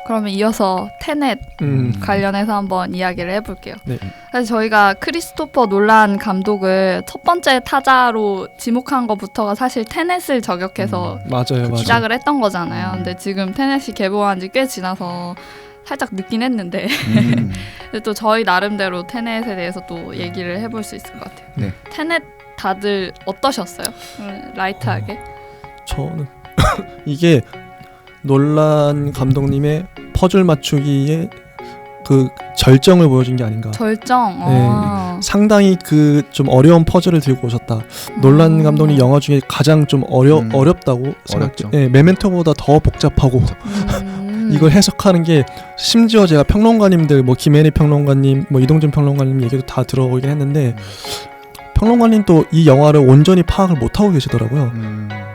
그러면 이어서 테넷 관련해서 한번 이야기를 해볼게요. 네. 사실 저희가 크리스토퍼 놀란 감독을 첫 번째 타자로 지목한 것부터가 사실 테넷을 저격해서 맞아요. 시작을 했던 거잖아요. 근데 지금 테넷이 개봉한 지 꽤 지나서 살짝 늦긴 했는데 근데 또 저희 나름대로 테넷에 대해서 또 얘기를 해볼 수 있을 것 같아요. 네. 테넷 다들 어떠셨어요? 라이트하게? 저는 이게 놀란 감독님의 퍼즐 맞추기의 그 절정을 보여준 게 아닌가. 절정. 상당히 그 좀 어려운 퍼즐을 들고 오셨다. 놀란 감독님 영화 중에 가장 좀 어렵다고 생각해요. 네, 메멘토보다 더 복잡하고 이걸 해석하는 게 심지어 제가 평론가님들 뭐 김혜리 평론가님, 뭐 이동준 평론가님 얘기도 다 들어보긴 했는데 평론가님도 이 영화를 온전히 파악을 못하고 계시더라고요.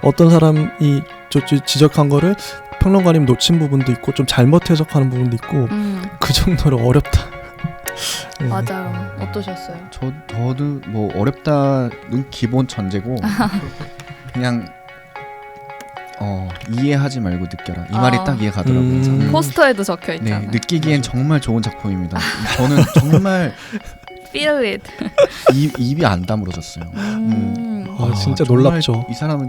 어떤 사람이 지적한 거를 평론가님 놓친 부분도 있고 좀 잘못 해석하는 부분도 있고 그 정도로 어렵다. 네. 맞아요. 어떠셨어요? 저도 뭐 어렵다는 기본 전제고 그냥 이해하지 말고 느껴라. 이 말이 딱 이해가더라고요. 포스터에도 적혀 있잖아요. 네, 느끼기엔 정말 좋은 작품입니다. 저는 정말 Feel it. 입이 안 다물어졌어요. 진짜 놀랍죠. 이 사람은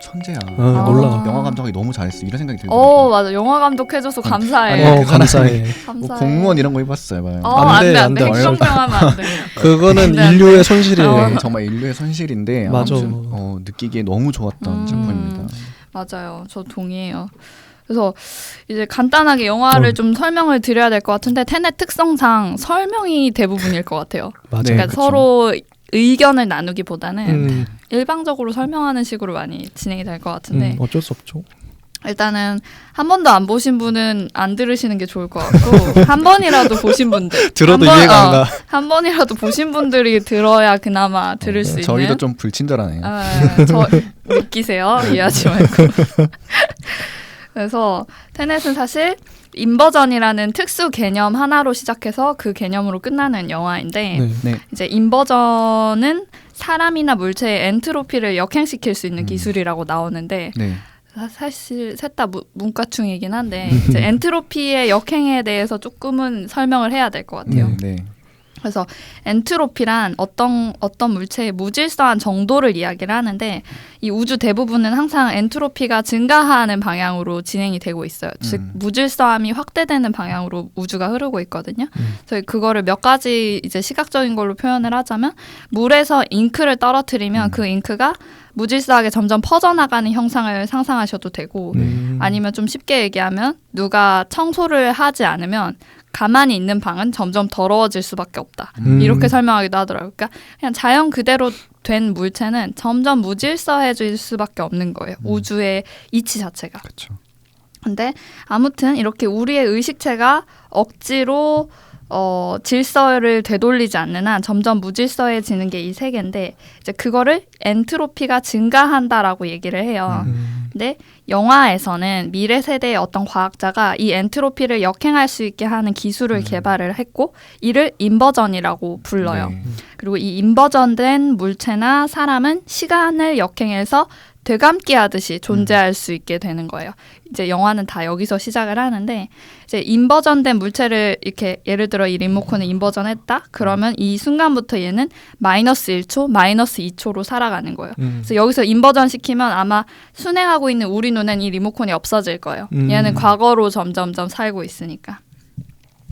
천재야. 놀라. 영화 감독이 너무 잘했어. 이런 생각이 들더라고요. 맞아. 영화 감독 해줘서 감사해. 감사해. 뭐 공무원 이런 거 해봤어요. 안 돼. 행정병하면 안 돼. 그거는 인류의 손실이에요. 네, 정말 인류의 손실인데 맞아. 느끼기에 너무 좋았던 작품입니다. 맞아요. 저 동의해요. 그래서 이제 간단하게 영화를 좀 설명을 드려야 될 것 같은데 테넷 특성상 설명이 대부분일 것 같아요. 맞아요. 그러니까 그쵸. 서로 의견을 나누기보다는 일방적으로 설명하는 식으로 많이 진행이 될 것 같은데 어쩔 수 없죠. 일단은 한 번도 안 보신 분은 안 들으시는 게 좋을 것 같고 한 번이라도 보신 분들 들어도 이해가 안 가. 한 번이라도 보신 분들이 들어야 그나마 들을 수 있는. 저희도 좀 불친절하네요. 저 느끼세요? 이해하지 말고. 그래서 테넷은 사실 인버전이라는 특수 개념 하나로 시작해서 그 개념으로 끝나는 영화인데 네. 이제 인버전은 사람이나 물체의 엔트로피를 역행시킬 수 있는 기술이라고 나오는데 네. 사실 셋 다 문과충이긴 한데 이제 엔트로피의 역행에 대해서 조금은 설명을 해야 될 것 같아요. 네. 그래서 엔트로피란 어떤 물체의 무질서한 정도를 이야기를 하는데 이 우주 대부분은 항상 엔트로피가 증가하는 방향으로 진행이 되고 있어요. 즉 무질서함이 확대되는 방향으로 우주가 흐르고 있거든요. 그래서 그거를 몇 가지 이제 시각적인 걸로 표현을 하자면 물에서 잉크를 떨어뜨리면 그 잉크가 무질서하게 점점 퍼져나가는 형상을 상상하셔도 되고 아니면 좀 쉽게 얘기하면 누가 청소를 하지 않으면 가만히 있는 방은 점점 더러워질 수밖에 없다. 이렇게 설명하기도 하더라고요. 그러니까 그냥 자연 그대로 된 물체는 점점 무질서해질 수밖에 없는 거예요. 우주의 이치 자체가. 그렇죠. 근데 아무튼 이렇게 우리의 의식체가 억지로 질서를 되돌리지 않는 한 점점 무질서해지는 게 이 세계인데 이제 그거를 엔트로피가 증가한다라고 얘기를 해요. 근데 영화에서는 미래 세대의 어떤 과학자가 이 엔트로피를 역행할 수 있게 하는 기술을 개발을 했고 이를 인버전이라고 불러요. 네. 그리고 이 인버전된 물체나 사람은 시간을 역행해서 되감기 하듯이 존재할 수 있게 되는 거예요. 이제 영화는 다 여기서 시작을 하는데 이제 인버전된 물체를 이렇게 예를 들어 이 리모컨을 인버전했다? 그러면 이 순간부터 얘는 마이너스 1초, 마이너스 2초로 살아가는 거예요. 그래서 여기서 인버전 시키면 아마 순행하고 있는 우리 눈엔 이 리모컨이 없어질 거예요. 얘는 과거로 점점점 살고 있으니까.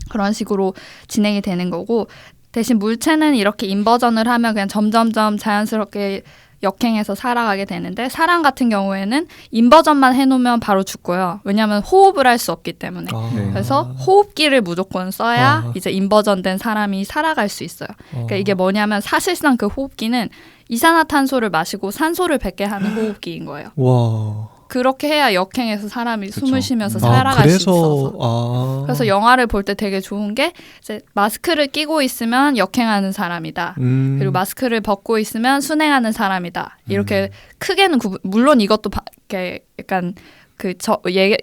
그런 식으로 진행이 되는 거고 대신 물체는 이렇게 인버전을 하면 그냥 점점점 자연스럽게 역행해서 살아가게 되는데 사람 같은 경우에는 인버전만 해놓으면 바로 죽고요. 왜냐하면 호흡을 할 수 없기 때문에. 그래서 호흡기를 무조건 써야 이제 인버전된 사람이 살아갈 수 있어요. 그러니까 이게 뭐냐면 사실상 그 호흡기는 이산화탄소를 마시고 산소를 뱉게 하는 호흡기인 거예요. 와. 그렇게 해야 역행해서 사람이 그쵸. 숨을 쉬면서 살아갈 수 있어서. 그래서 영화를 볼 때 되게 좋은 게 이제 마스크를 끼고 있으면 역행하는 사람이다. 그리고 마스크를 벗고 있으면 순행하는 사람이다. 이렇게 크게는 물론 이것도 이렇게 약간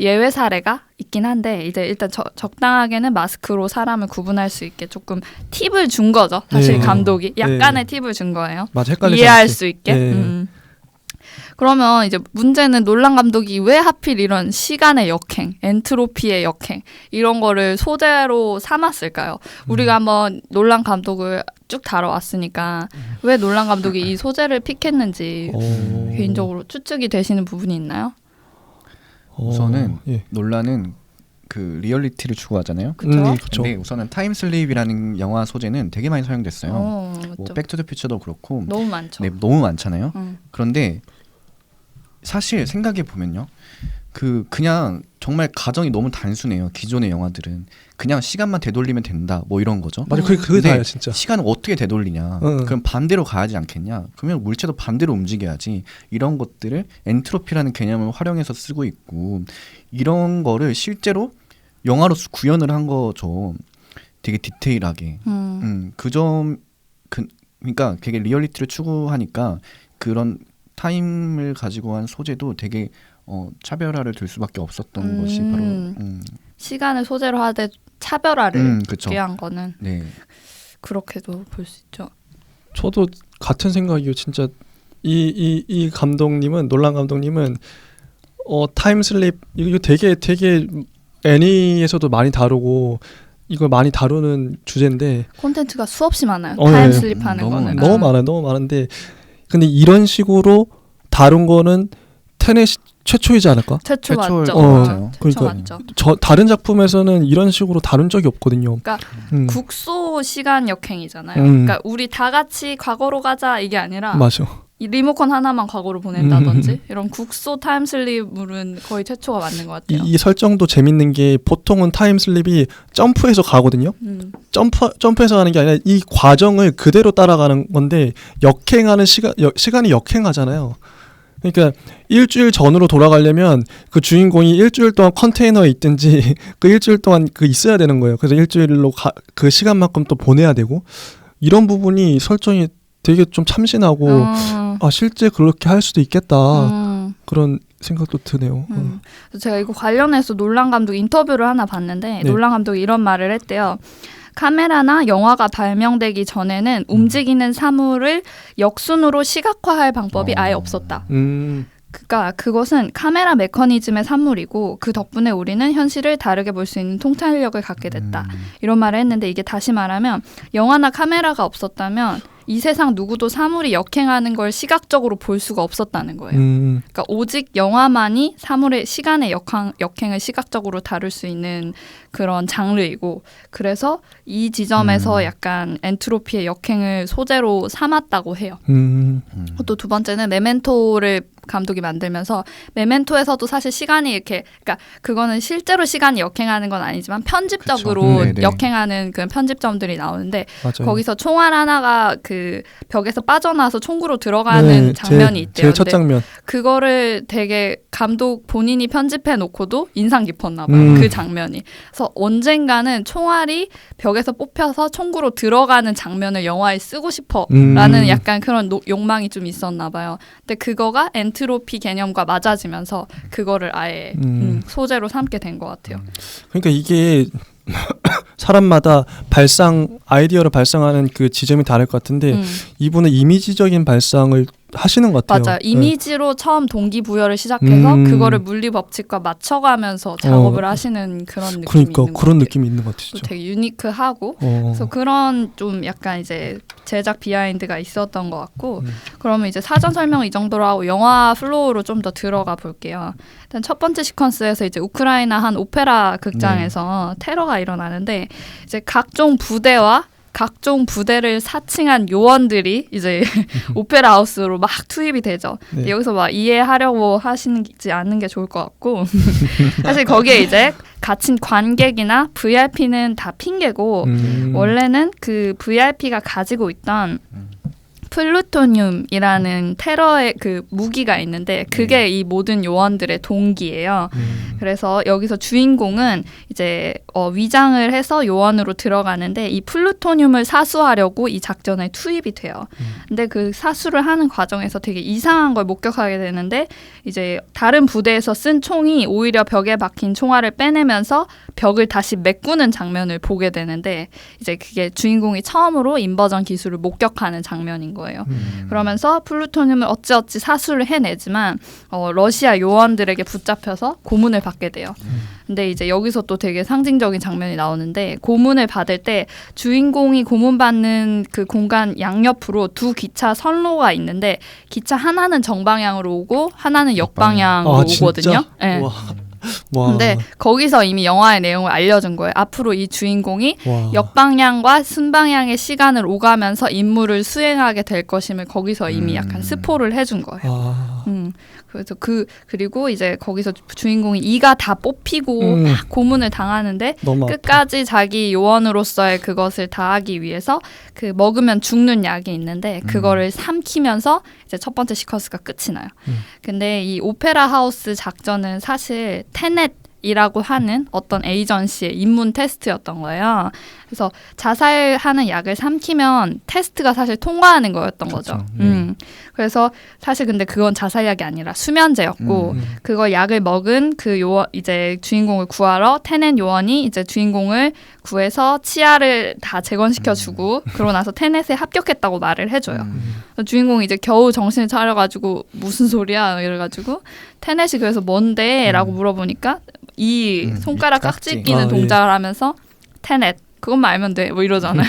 예외 사례가 있긴 한데 이제 일단 적당하게는 마스크로 사람을 구분할 수 있게 조금 팁을 준 거죠. 사실 감독이 약간의 팁을 준 거예요. 맞아, 헷갈리지 이해할 않게. 수 있게. 그러면 이제 문제는 놀란 감독이 왜 하필 이런 시간의 역행, 엔트로피의 역행 이런 거를 소재로 삼았을까요? 우리가 한번 놀란 감독을 쭉 다뤄왔으니까 왜 놀란 감독이 이 소재를 픽했는지 개인적으로 추측이 되시는 부분이 있나요? 우선은 예. 논란은 그 리얼리티를 추구하잖아요. 그렇죠. 그쵸. 근데 우선은 타임슬립이라는 영화 소재는 되게 많이 사용됐어요. 뭐 맞죠. 백투더퓨처도 그렇고 너무 많죠. 네, 너무 많잖아요. 음. 그런데 사실 생각해 보면요, 그냥 정말 가정이 너무 단순해요. 기존의 영화들은 그냥 시간만 되돌리면 된다, 뭐 이런 거죠. 맞아, 그게 근데 다야 진짜. 시간을 어떻게 되돌리냐? 응. 그럼 반대로 가야지 않겠냐? 그러면 물체도 반대로 움직여야지. 이런 것들을 엔트로피라는 개념을 활용해서 쓰고 있고, 이런 거를 실제로 영화로 구현을 한 거죠. 되게 디테일하게. 그러니까 되게 리얼리티를 추구하니까 그런 타임을 가지고 한 소재도 되게 차별화를 둘 수밖에 없었던 것이 바로 시간을 소재로 하되 차별화를 그쵸. 한 거는 네. 그렇게도 볼 수 있죠. 저도 같은 생각이요. 진짜 이 감독님은 놀란 감독님은 타임슬립 이거 되게 애니에서도 많이 다루고 이걸 많이 다루는 주제인데 콘텐츠가 수없이 많아요. 네. 타임슬립하는 너무 거는 너무 많은데 근데 이런 식으로 다룬 거는 테넷이 최초이지 않을까? 최초 맞죠. 맞아요. 최초 그러니까 맞죠. 다른 작품에서는 이런 식으로 다룬 적이 없거든요. 그러니까 국소 시간 역행이잖아요. 음. 그러니까 우리 다 같이 과거로 가자 이게 아니라 맞아. 이 리모컨 하나만 과거로 보낸다든지 이런 국소 타임슬립물은 거의 최초가 맞는 것 같아요. 이 설정도 재밌는 게 보통은 타임슬립이 점프해서 가거든요. 점프해서 가는 게 아니라 이 과정을 그대로 따라가는 건데 역행하는 시간이 역행하잖아요. 그러니까 일주일 전으로 돌아가려면 그 주인공이 일주일 동안 컨테이너에 있든지 그 일주일 동안 있어야 되는 거예요. 그래서 일주일로 그 시간만큼 또 보내야 되고 이런 부분이 설정이 되게 좀 참신하고 실제 그렇게 할 수도 있겠다 그런 생각도 드네요. 제가 이거 관련해서 놀란 감독 인터뷰를 하나 봤는데 네. 놀란 감독이 이런 말을 했대요. 카메라나 영화가 발명되기 전에는 움직이는 사물을 역순으로 시각화할 방법이 아예 없었다. 그러니까 그것은 카메라 메커니즘의 산물이고 그 덕분에 우리는 현실을 다르게 볼 수 있는 통찰력을 갖게 됐다. 이런 말을 했는데 이게 다시 말하면 영화나 카메라가 없었다면 이 세상 누구도 사물이 역행하는 걸 시각적으로 볼 수가 없었다는 거예요. 그러니까 오직 영화만이 사물의 시간의 역행을 시각적으로 다룰 수 있는 그런 장르이고 그래서 이 지점에서 약간 엔트로피의 역행을 소재로 삼았다고 해요. 또 두 번째는 메멘토를 감독이 만들면서 메멘토에서도 사실 시간이 이렇게 그러니까 그거는 실제로 시간이 역행하는 건 아니지만 편집적으로 역행하는 그런 편집점들이 나오는데 맞아요. 거기서 총알 하나가 그 벽에서 빠져나와서 총구로 들어가는 장면이 있대요. 제일 첫 장면. 그거를 되게 감독 본인이 편집해 놓고도 인상 깊었나 봐요. 그 장면이. 그래서 언젠가는 총알이 벽에서 뽑혀서 총구로 들어가는 장면을 영화에 쓰고 싶어라는 약간 그런 욕망이 좀 있었나 봐요. 근데 그거가 엔트로피 개념과 맞아지면서 그거를 아예 소재로 삼게 된 것 같아요. 그러니까 이게 사람마다 아이디어를 발상하는 그 지점이 다를 것 같은데 이분은 이미지적인 발상을 하시는 것 같아요. 맞아요. 이미지로 처음 동기부여를 시작해서 그거를 물리 법칙과 맞춰가면서 작업을 하시는 그런 느낌이 그러니까 있는 것 같아요. 그런 느낌이 있는 것 같아요. 되게 유니크하고 그래서 그런 좀 약간 이제 제작 비하인드가 있었던 것 같고 그러면 이제 사전 설명 이 정도로 하고 영화 플로우로 좀 더 들어가 볼게요. 일단 첫 번째 시퀀스에서 이제 우크라이나 한 오페라 극장에서 테러가 일어나는데 이제 각종 부대를 사칭한 요원들이 이제 오페라 하우스로 막 투입이 되죠. 네. 여기서 막 이해하려고 하시지 않는 게 좋을 것 같고 사실 거기에 이제 갇힌 관객이나 VIP는 다 핑계고 원래는 그 VIP가 가지고 있던 플루토늄이라는 테러의 그 무기가 있는데 그게 이 모든 요원들의 동기예요. 그래서 여기서 주인공은 이제 위장을 해서 요원으로 들어가는데 이 플루토늄을 사수하려고 이 작전에 투입이 돼요. 근데 그 사수를 하는 과정에서 되게 이상한 걸 목격하게 되는데 이제 다른 부대에서 쓴 총이 오히려 벽에 박힌 총알을 빼내면서 벽을 다시 메꾸는 장면을 보게 되는데 이제 그게 주인공이 처음으로 인버전 기술을 목격하는 장면인 거예요. 거예요. 그러면서 플루토늄을 어찌어찌 사수를 해내지만 러시아 요원들에게 붙잡혀서 고문을 받게 돼요. 근데 이제 여기서 또 되게 상징적인 장면이 나오는데 고문을 받을 때 주인공이 고문받는 그 공간 양옆으로 두 기차 선로가 있는데 기차 하나는 정방향으로 오고 하나는 역방향으로 오거든요. 네. 와. 근데 거기서 이미 영화의 내용을 알려준 거예요. 앞으로 이 주인공이 역방향과 순방향의 시간을 오가면서 임무를 수행하게 될 것임을 거기서 이미 약간 스포를 해준 거예요. 그래서 그리고 이제 거기서 주인공이 이가 다 뽑히고 막 고문을 당하는데 끝까지 자기 요원으로서의 그것을 다하기 위해서 그 먹으면 죽는 약이 있는데 그거를 삼키면서 이제 첫 번째 시퀀스가 끝이 나요. 근데 이 오페라 하우스 작전은 사실 테넷이라고 하는 어떤 에이전시의 입문 테스트였던 거예요. 그래서 자살하는 약을 삼키면 테스트가 사실 통과하는 거였던 거죠. 그래서 사실 근데 그건 자살약이 아니라 수면제였고 그거 약을 먹은 그 요원 이제 주인공을 구하러 테넷 요원이 이제 주인공을 구해서 치아를 다 재건시켜주고 그러고 나서 테넷에 합격했다고 말을 해줘요. 주인공이 이제 겨우 정신을 차려가지고 무슨 소리야 이래가지고 테넷이 그래서 뭔데? 라고 물어보니까 이 손가락 깍지 끼는 동작을 하면서 테넷 그것만 알면 돼 뭐 이러잖아요.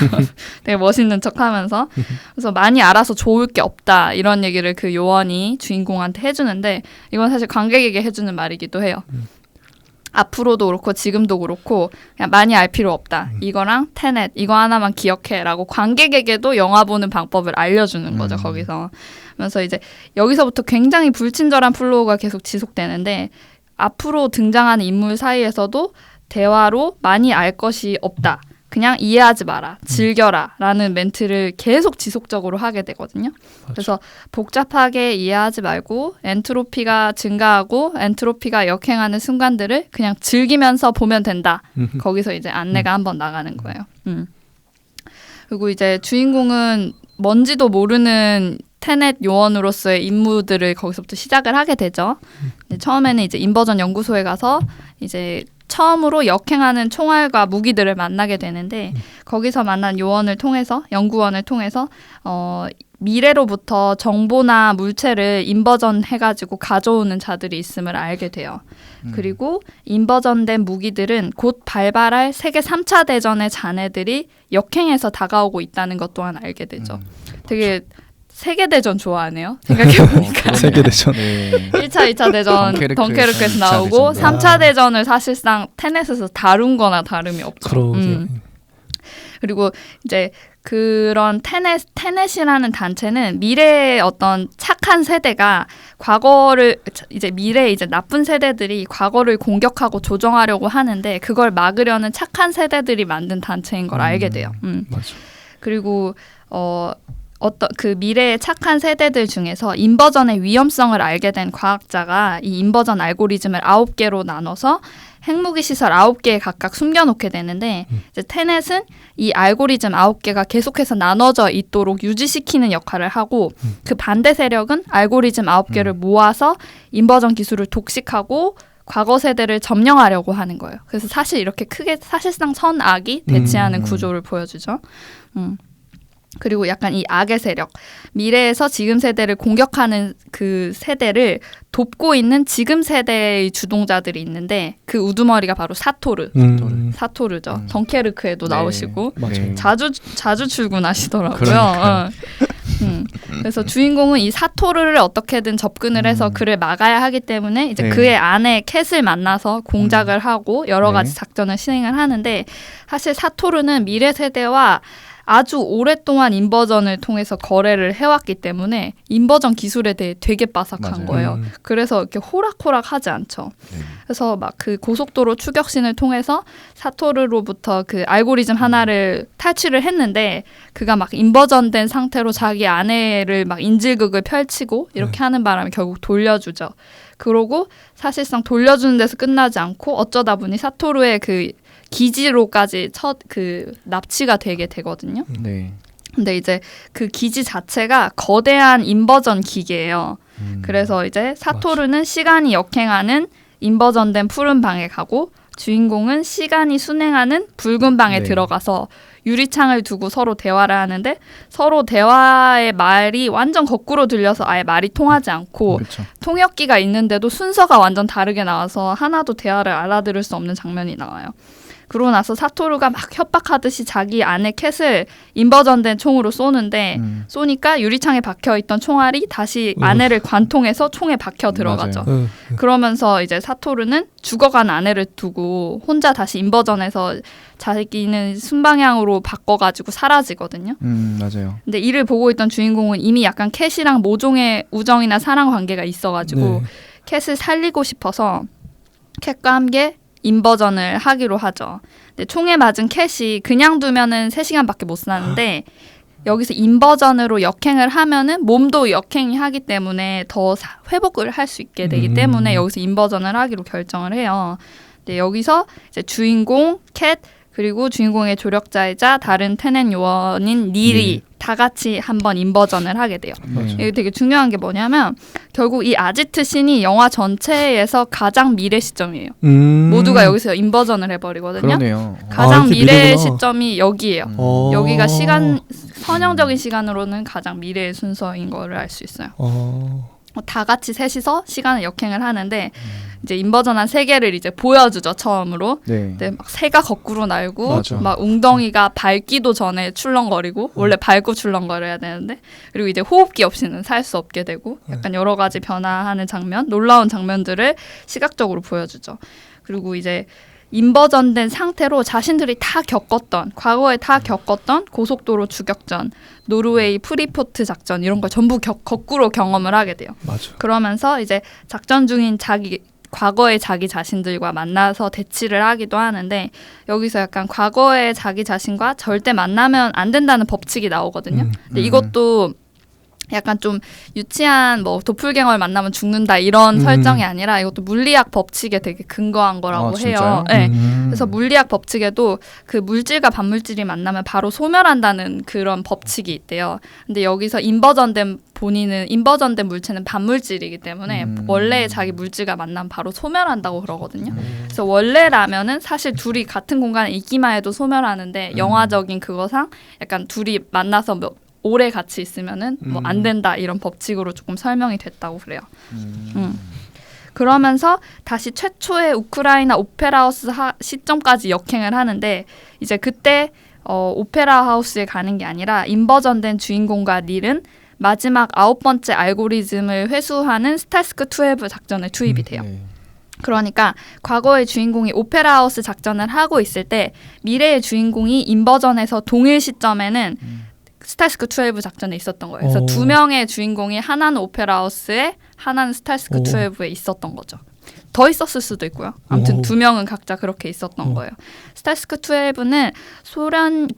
되게 멋있는 척하면서 그래서 많이 알아서 좋을 게 없다 이런 얘기를 그 요원이 주인공한테 해주는데 이건 사실 관객에게 해주는 말이기도 해요. 앞으로도 그렇고 지금도 그렇고 그냥 많이 알 필요 없다. 이거랑 테넷 이거 하나만 기억해라고 관객에게도 영화 보는 방법을 알려주는 거죠. 거기서. 그래서 이제 여기서부터 굉장히 불친절한 플로우가 계속 지속되는데 앞으로 등장하는 인물 사이에서도 대화로 많이 알 것이 없다. 그냥 이해하지 마라. 즐겨라. 라는 멘트를 계속 지속적으로 하게 되거든요. 그래서 복잡하게 이해하지 말고 엔트로피가 증가하고 엔트로피가 역행하는 순간들을 그냥 즐기면서 보면 된다. 거기서 이제 안내가 한번 나가는 거예요. 그리고 이제 주인공은 뭔지도 모르는 테넷 요원으로서의 임무들을 거기서부터 시작을 하게 되죠. 처음에는 이제 인버전 연구소에 가서 이제 처음으로 역행하는 총알과 무기들을 만나게 되는데 거기서 만난 요원을 통해서 연구원을 통해서 미래로부터 정보나 물체를 인버전 해가지고 가져오는 자들이 있음을 알게 돼요. 그리고 인버전된 무기들은 곧 발발할 세계 3차 대전의 잔해들이 역행해서 다가오고 있다는 것 또한 알게 되죠. 되게 세계대전 좋아하네요. 생각해보니까. 세계대전. 네. 1차, 2차 대전 덩케르크에서 나오고 3차 대전을 사실상 테넷에서 다룬 거나 다름이 없죠. 그리고 이제 그런 테넷이라는 단체는 미래의 어떤 착한 세대가 과거를 이제 미래 이제 나쁜 세대들이 과거를 공격하고 조정하려고 하는데 그걸 막으려는 착한 세대들이 만든 단체인 걸 알게 돼요. 맞아. 그리고 어떤 그 미래의 착한 세대들 중에서 인버전의 위험성을 알게 된 과학자가 이 인버전 알고리즘을 9개로 나눠서 핵무기 시설 9개에 각각 숨겨놓게 되는데 이제 테넷은 이 알고리즘 9개가 계속해서 나눠져 있도록 유지시키는 역할을 하고 그 반대 세력은 알고리즘 9개를 모아서 인버전 기술을 독식하고 과거 세대를 점령하려고 하는 거예요. 그래서 사실 이렇게 크게 사실상 선악이 대치하는 구조를 보여주죠. 그리고 약간 이 악의 세력, 미래에서 지금 세대를 공격하는 그 세대를 돕고 있는 지금 세대의 주동자들이 있는데 그 우두머리가 바로 사토르죠. 덩케르크에도 나오시고 맞아요. 자주 출근하시더라고요. 그래서 주인공은 이 사토르를 어떻게든 접근을 해서 그를 막아야 하기 때문에 이제 그의 아내 캣을 만나서 공작을 하고 여러 가지 작전을 시행을 하는데 사실 사토르는 미래 세대와 아주 오랫동안 인버전을 통해서 거래를 해왔기 때문에 인버전 기술에 대해 되게 빠삭한 거예요. 그래서 이렇게 호락호락하지 않죠. 그래서 막 그 고속도로 추격신을 통해서 사토르로부터 그 알고리즘 하나를 탈취를 했는데 그가 막 인버전된 상태로 자기 아내를 막 인질극을 펼치고 이렇게 하는 바람에 결국 돌려주죠. 그러고 사실상 돌려주는 데서 끝나지 않고 어쩌다 보니 사토르의 그 기지로까지 납치가 되게 되거든요. 네. 근데 이제 그 기지 자체가 거대한 인버전 기계예요. 그래서 이제 사토르는 시간이 역행하는 인버전된 푸른 방에 가고 주인공은 시간이 순행하는 붉은 방에 네. 들어가서 유리창을 두고 서로 대화를 하는데 서로 대화의 말이 완전 거꾸로 들려서 아예 말이 통하지 않고 그렇죠. 통역기가 있는데도 순서가 완전 다르게 나와서 하나도 대화를 알아들을 수 없는 장면이 나와요. 그러고 나서 사토루가 막 협박하듯이 자기 아내 캣을 인버전된 총으로 쏘는데 쏘니까 유리창에 박혀있던 총알이 다시 아내를 관통해서 총에 박혀 들어가죠. 맞아요. 그러면서 이제 사토루는 죽어간 아내를 두고 혼자 다시 인버전에서 자기는 순방향으로 바꿔가지고 사라지거든요. 맞아요. 근데 이를 보고 있던 주인공은 이미 약간 캣이랑 모종의 우정이나 사랑 관계가 있어가지고 네. 캣을 살리고 싶어서 캣과 함께 인버전을 하기로 하죠. 근데 총에 맞은 캣이 그냥 두면은 3시간밖에 못 사는데 여기서 인버전으로 역행을 하면은 몸도 역행이 하기 때문에 더 회복을 할 수 있게 되기 때문에 여기서 인버전을 하기로 결정을 해요. 근데 여기서 이제 주인공 캣 그리고 주인공의 조력자이자 다른 테넷 요원인 닐이 다 같이 한번 인버전을 하게 돼요. 이게 되게 중요한 게 뭐냐면 결국 이 아지트 씬이 영화 전체에서 가장 미래 시점이에요. 모두가 여기서 인버전을 해버리거든요. 그러네요. 가장 이렇게 미래의 미래구나. 시점이 여기예요. 여기가 선형적인 시간으로는 가장 미래의 순서인 거를 알 수 있어요. 다 같이 셋이서 시간을 역행을 하는데 이제 인버전한 세계를 이제 보여주죠 처음으로. 네. 네, 막 새가 거꾸로 날고 맞아. 막 웅덩이가 밟기도 전에 출렁거리고 원래 밟고 출렁거려야 되는데 그리고 이제 호흡기 없이는 살 수 없게 되고 약간 여러 가지 변화하는 장면, 놀라운 장면들을 시각적으로 보여주죠. 그리고 이제 인버전된 상태로 자신들이 다 겪었던 과거에 다 겪었던 고속도로 추격전, 노르웨이 프리포트 작전 이런 걸 전부 거꾸로 경험을 하게 돼요. 맞아. 그러면서 이제 작전 중인 과거의 자기 자신들과 만나서 대치를 하기도 하는데 여기서 약간 과거의 자기 자신과 절대 만나면 안 된다는 법칙이 나오거든요. 근데 이것도 약간 좀 유치한 뭐 도플갱어를 만나면 죽는다 이런 설정이 아니라 이것도 물리학 법칙에 되게 근거한 거라고 해요. 네. 그래서 물리학 법칙에도 그 물질과 반물질이 만나면 바로 소멸한다는 그런 법칙이 있대요. 근데 여기서 인버전된 물체는 반물질이기 때문에 원래의 자기 물질과 만나면 바로 소멸한다고 그러거든요. 그래서 원래라면은 사실 둘이 같은 공간에 있기만 해도 소멸하는데 영화적인 그거상 약간 둘이 만나서 오래 같이 있으면은 뭐 안 된다 이런 법칙으로 조금 설명이 됐다고 그래요. 그러면서 다시 최초의 우크라이나 오페라 하우스 시점까지 역행을 하는데 이제 그때 오페라 하우스에 가는 게 아니라 인버전된 주인공과 닐은 마지막 9번째 알고리즘을 회수하는 스탈스크 12 작전에 투입이 돼요. 그러니까 과거의 주인공이 오페라 하우스 작전을 하고 있을 때 미래의 주인공이 인버전에서 동일 시점에는 스탈스크 12 작전에 있었던 거예요. 그래서 두 명의 주인공이 하나는 오페라 하우스에 하나는 스탈스크 12에 있었던 거죠. 더 있었을 수도 있고요. 아무튼 두 명은 각자 그렇게 있었던 거예요. 스탈스크 12는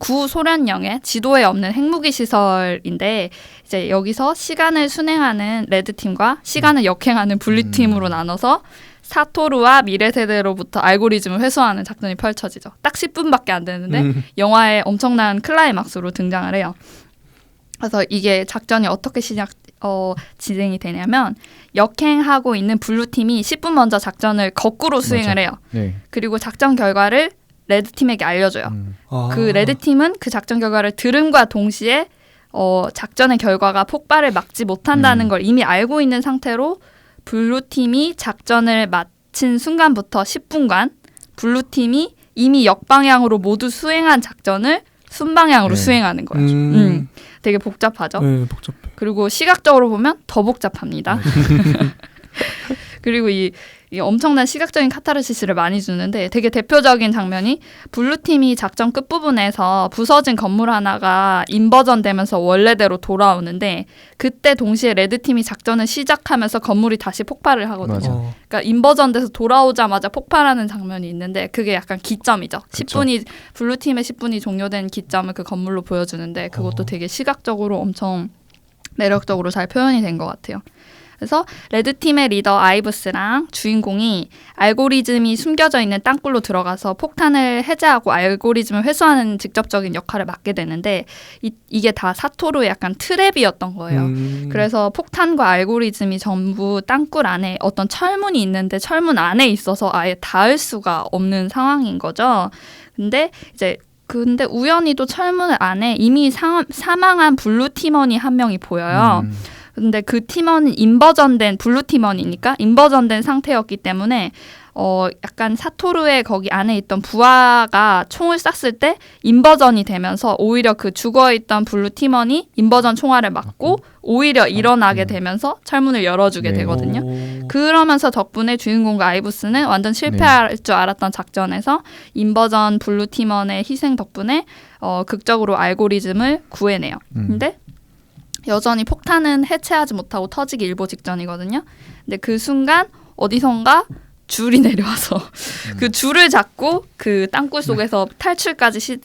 구소련령의 지도에 없는 핵무기 시설인데 이제 여기서 시간을 순행하는 레드팀과 시간을 역행하는 블루팀으로 나눠서 사토루와 미래 세대로부터 알고리즘을 회수하는 작전이 펼쳐지죠. 딱 10분밖에 안 되는데 영화에 엄청난 클라이막스로 등장을 해요. 그래서 이게 작전이 어떻게 진행이 되냐면 역행하고 있는 블루팀이 10분 먼저 작전을 거꾸로 수행을 해요. 네. 그리고 작전 결과를 레드팀에게 알려줘요. 그 아. 레드팀은 그 작전 결과를 들음과 동시에 작전의 결과가 폭발을 막지 못한다는 걸 이미 알고 있는 상태로 블루팀이 작전을 마친 순간부터 10분간 블루팀이 이미 역방향으로 모두 수행한 작전을 순방향으로 수행하는 거예요. 되게 복잡하죠. 네, 복잡해. 그리고 시각적으로 보면 더 복잡합니다. 그리고 이 엄청난 시각적인 카타르시스를 많이 주는데 되게 대표적인 장면이 블루팀이 작전 끝부분에서 부서진 건물 하나가 인버전 되면서 원래대로 돌아오는데 그때 동시에 레드팀이 작전을 시작하면서 건물이 다시 폭발을 하거든요. 그러니까 인버전 돼서 돌아오자마자 폭발하는 장면이 있는데 그게 약간 기점이죠. 그쵸. 10분이 블루팀의 10분이 종료된 기점을 그 건물로 보여주는데 그것도 되게 시각적으로 엄청 매력적으로 잘 표현이 된 것 같아요. 그래서 레드팀의 리더 아이브스랑 주인공이 알고리즘이 숨겨져 있는 땅굴로 들어가서 폭탄을 해제하고 알고리즘을 회수하는 직접적인 역할을 맡게 되는데 이게 다 사토루의 약간 트랩이었던 거예요. 그래서 폭탄과 알고리즘이 전부 땅굴 안에 어떤 철문이 있는데 철문 안에 있어서 아예 닿을 수가 없는 상황인 거죠. 근데 우연히도 철문 안에 이미 사망한 블루 팀원이 한 명이 보여요. 근데 그 팀원은 인버전된 블루 팀원이니까 인버전된 상태였기 때문에 약간 사토루의 거기 안에 있던 부하가 총을 쐈을 때 인버전이 되면서 오히려 그 죽어있던 블루 팀원이 인버전 총알을 맞고 오히려 일어나게 되면서 철문을 열어주게 되거든요. 그러면서 덕분에 주인공과 아이브스는 완전 실패할 줄 알았던 작전에서 인버전 블루 팀원의 희생 덕분에 극적으로 알고리즘을 구해내요. 근데 여전히 폭탄은 해체하지 못하고 터지기 일보 직전이거든요. 근데 그 순간 어디선가 줄이 내려와서 그 줄을 잡고 그 땅굴 속에서 탈출까지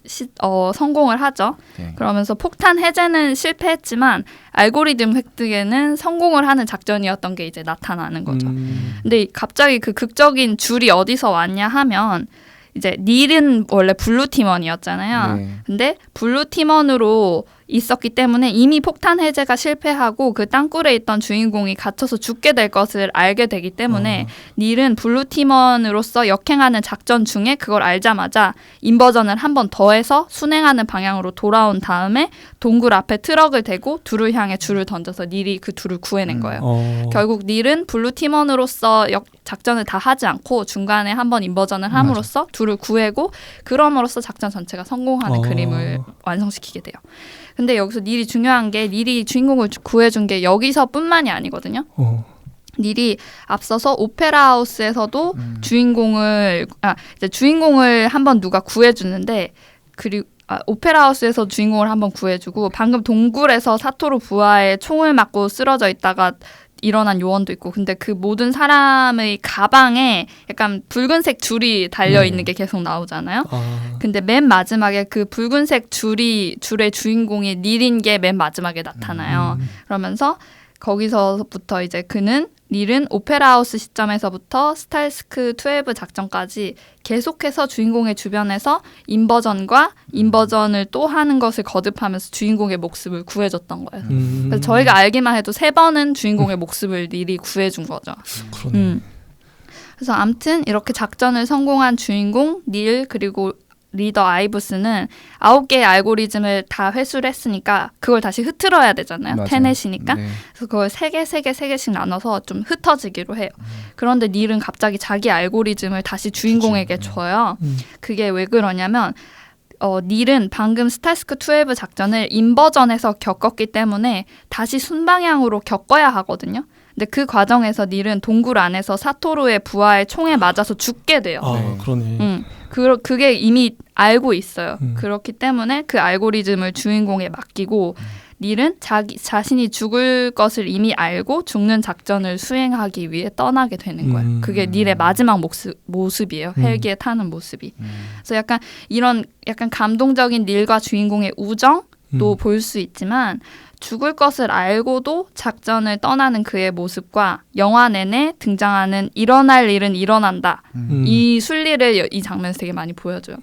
성공을 하죠. 네. 그러면서 폭탄 해제는 실패했지만 알고리즘 획득에는 성공을 하는 작전이었던 게 이제 나타나는 거죠. 근데 갑자기 그 극적인 줄이 어디서 왔냐 하면 이제 닐은 원래 블루 팀원이었잖아요. 네. 근데 블루 팀원으로 있었기 때문에 이미 폭탄 해제가 실패하고 그 땅굴에 있던 주인공이 갇혀서 죽게 될 것을 알게 되기 때문에 닐은 블루 팀원으로서 역행하는 작전 중에 그걸 알자마자 인버전을 한 번 더 해서 순행하는 방향으로 돌아온 다음에 동굴 앞에 트럭을 대고 둘을 향해 줄을 던져서 닐이 그 둘을 구해낸 거예요. 결국 닐은 블루 팀원으로서 작전을 다 하지 않고 중간에 한 번 인버전을 함으로써 둘을 구해고 그럼으로써 작전 전체가 성공하는 그림을 완성시키게 돼요. 근데 여기서 닐이 중요한 게 닐이 주인공을 구해준 게 여기서뿐만이 아니거든요. 닐이 앞서서 오페라 하우스에서도 주인공을 한번 누가 구해주는데 그리고 오페라 하우스에서 주인공을 한번 구해주고 방금 동굴에서 사토루 부하의 총을 맞고 쓰러져 있다가 일어난 요원도 있고 근데 그 모든 사람의 가방에 약간 붉은색 줄이 달려있는 게 계속 나오잖아요. 근데 맨 마지막에 그 붉은색 줄의 주인공이 닐인 게 맨 마지막에 나타나요. 그러면서 거기서부터 이제 닐은 오페라 하우스 시점에서부터 스탈스크 12 작전까지 계속해서 주인공의 주변에서 인버전과 인버전을 또 하는 것을 거듭하면서 주인공의 목숨을 구해줬던 거예요. 그래서 저희가 알기만 해도 3번은 주인공의 목숨을 닐이 구해준 거죠. 그래서 아무튼 이렇게 작전을 성공한 주인공 닐 그리고 리더 아이브스는 9개의 알고리즘을 다 회수를 했으니까 그걸 다시 흐트러야 되잖아요. 맞아요. 테넷이니까. 네. 그래서 그걸 3개씩 나눠서 좀 흩어지기로 해요. 그런데 닐은 갑자기 자기 알고리즘을 다시 주인공에게 줘요. 그게 왜 그러냐면 닐은 방금 스탈스크 12 작전을 인버전에서 겪었기 때문에 다시 순방향으로 겪어야 하거든요. 근데 그 과정에서 닐은 동굴 안에서 사토루의 부하의 총에 맞아서 죽게 돼요. 그러네. 그게 이미 알고 있어요. 그렇기 때문에 그 알고리즘을 주인공에 맡기고 닐은 자신이 죽을 것을 이미 알고 죽는 작전을 수행하기 위해 떠나게 되는 거예요. 그게 닐의 마지막 모습이에요. 헬기에 타는 모습이. 그래서 약간 이런 약간 감동적인 닐과 주인공의 우정도 볼 수 있지만 죽을 것을 알고도 작전을 떠나는 그의 모습과 영화 내내 등장하는 일어날 일은 일어난다. 이 순리를 이 장면에서 되게 많이 보여줘요.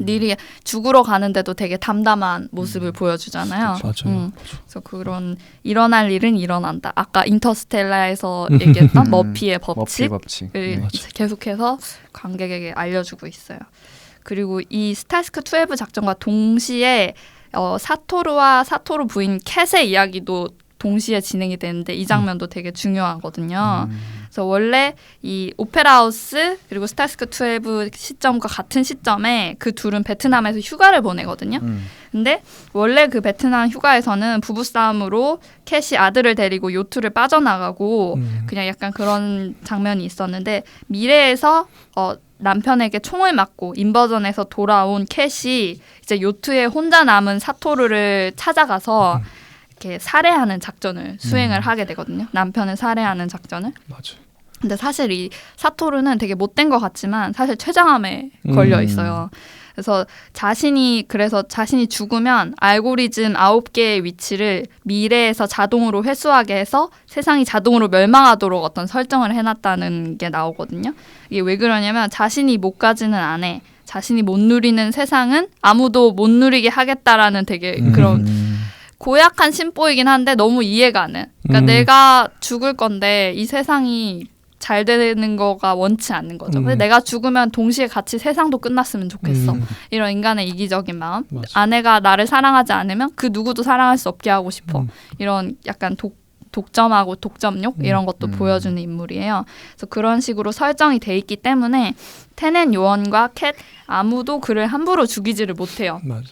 닐이 죽으러 가는데도 되게 담담한 모습을 보여주잖아요. 맞아요. 그래서 그런 일어날 일은 일어난다. 아까 인터스텔라에서 얘기했던 머피의 법칙을 계속해서 관객에게 알려주고 있어요. 그리고 이 스탈스크 12 작전과 동시에 사토루와 사토루 부인 캣의 이야기도 동시에 진행이 되는데 이 장면도 되게 중요하거든요. 그래서 원래 이 오페라 하우스 그리고 스탈스크 12 시점과 같은 시점에 그 둘은 베트남에서 휴가를 보내거든요. 근데 원래 그 베트남 휴가에서는 부부싸움으로 캣이 아들을 데리고 요트를 빠져나가고 그냥 약간 그런 장면이 있었는데 미래에서 남편에게 총을 맞고 인버전에서 돌아온 캣이 이제 요트에 혼자 남은 사토루를 찾아가서 이렇게 살해하는 작전을 수행을 하게 되거든요. 남편을 살해하는 작전을. 맞아. 근데 사실 이 사토루는 되게 못된 것 같지만 사실 췌장암에 걸려 있어요. 그래서 자신이 죽으면 알고리즘 9개의 위치를 미래에서 자동으로 회수하게 해서 세상이 자동으로 멸망하도록 어떤 설정을 해놨다는 게 나오거든요. 이게 왜 그러냐면 자신이 못 가지는 안에 자신이 못 누리는 세상은 아무도 못 누리게 하겠다라는 되게 그런 고약한 심보이긴 한데 너무 이해가 안 해. 그러니까 내가 죽을 건데 이 세상이 잘 되는 거가 원치 않는 거죠. 근데 내가 죽으면 동시에 같이 세상도 끝났으면 좋겠어. 이런 인간의 이기적인 마음. 맞아. 아내가 나를 사랑하지 않으면 그 누구도 사랑할 수 없게 하고 싶어. 이런 약간 독점하고 독점욕 이런 것도 보여주는 인물이에요. 그래서 그런 식으로 설정이 돼 있기 때문에 테넷 요원과 캣 아무도 그를 함부로 죽이지를 못해요. 맞아요.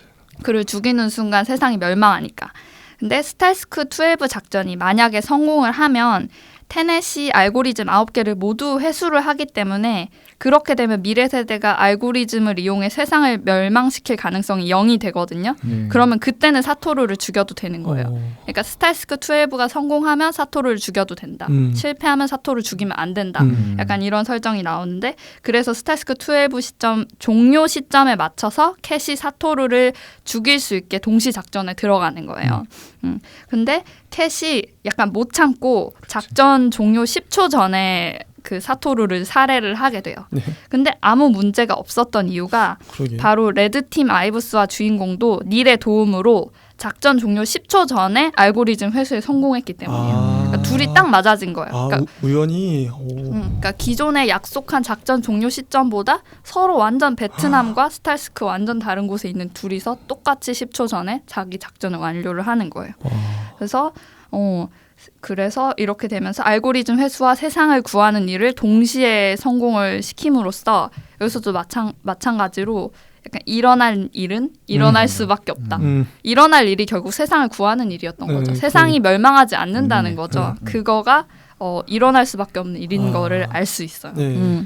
그를 죽이는 순간 세상이 멸망하니까. 근데 스탈스크 12 작전이 만약에 성공을 하면 테넷이 알고리즘 9개를 모두 회수를 하기 때문에 그렇게 되면 미래 세대가 알고리즘을 이용해 세상을 멸망시킬 가능성이 0이 되거든요. 그러면 그때는 사토루를 죽여도 되는 거예요. 그러니까 스탈스크 12가 성공하면 사토루를 죽여도 된다. 실패하면 사토루를 죽이면 안 된다. 약간 이런 설정이 나오는데 그래서 스탈스크 12 시점 종료 시점에 맞춰서 캣이 사토루를 죽일 수 있게 동시 작전에 들어가는 거예요. 근데 캣이 약간 못 참고 작전 종료 10초 전에 그 사토루를 살해를 하게 돼요. 네. 근데 아무 문제가 없었던 이유가 그러게. 바로 레드팀 아이브스와 주인공도 닐의 도움으로 작전 종료 10초 전에 알고리즘 회수에 성공했기 때문이에요. 그러니까 둘이 딱 맞아진 거예요. 그러니까, 우연히. 그러니까 기존에 약속한 작전 종료 시점보다 서로 완전 베트남과 스탈스크 완전 다른 곳에 있는 둘이서 똑같이 10초 전에 자기 작전을 완료를 하는 거예요. 그래서 이렇게 되면서 알고리즘 회수와 세상을 구하는 일을 동시에 성공을 시킴으로써 여기서도 마찬가지로 약간 일어날 일은 일어날 수밖에 없다. 일어날 일이 결국 세상을 구하는 일이었던 거죠. 세상이 멸망하지 않는다는 거죠. 그거가 일어날 수밖에 없는 일인 거를 알 수 있어요. 네.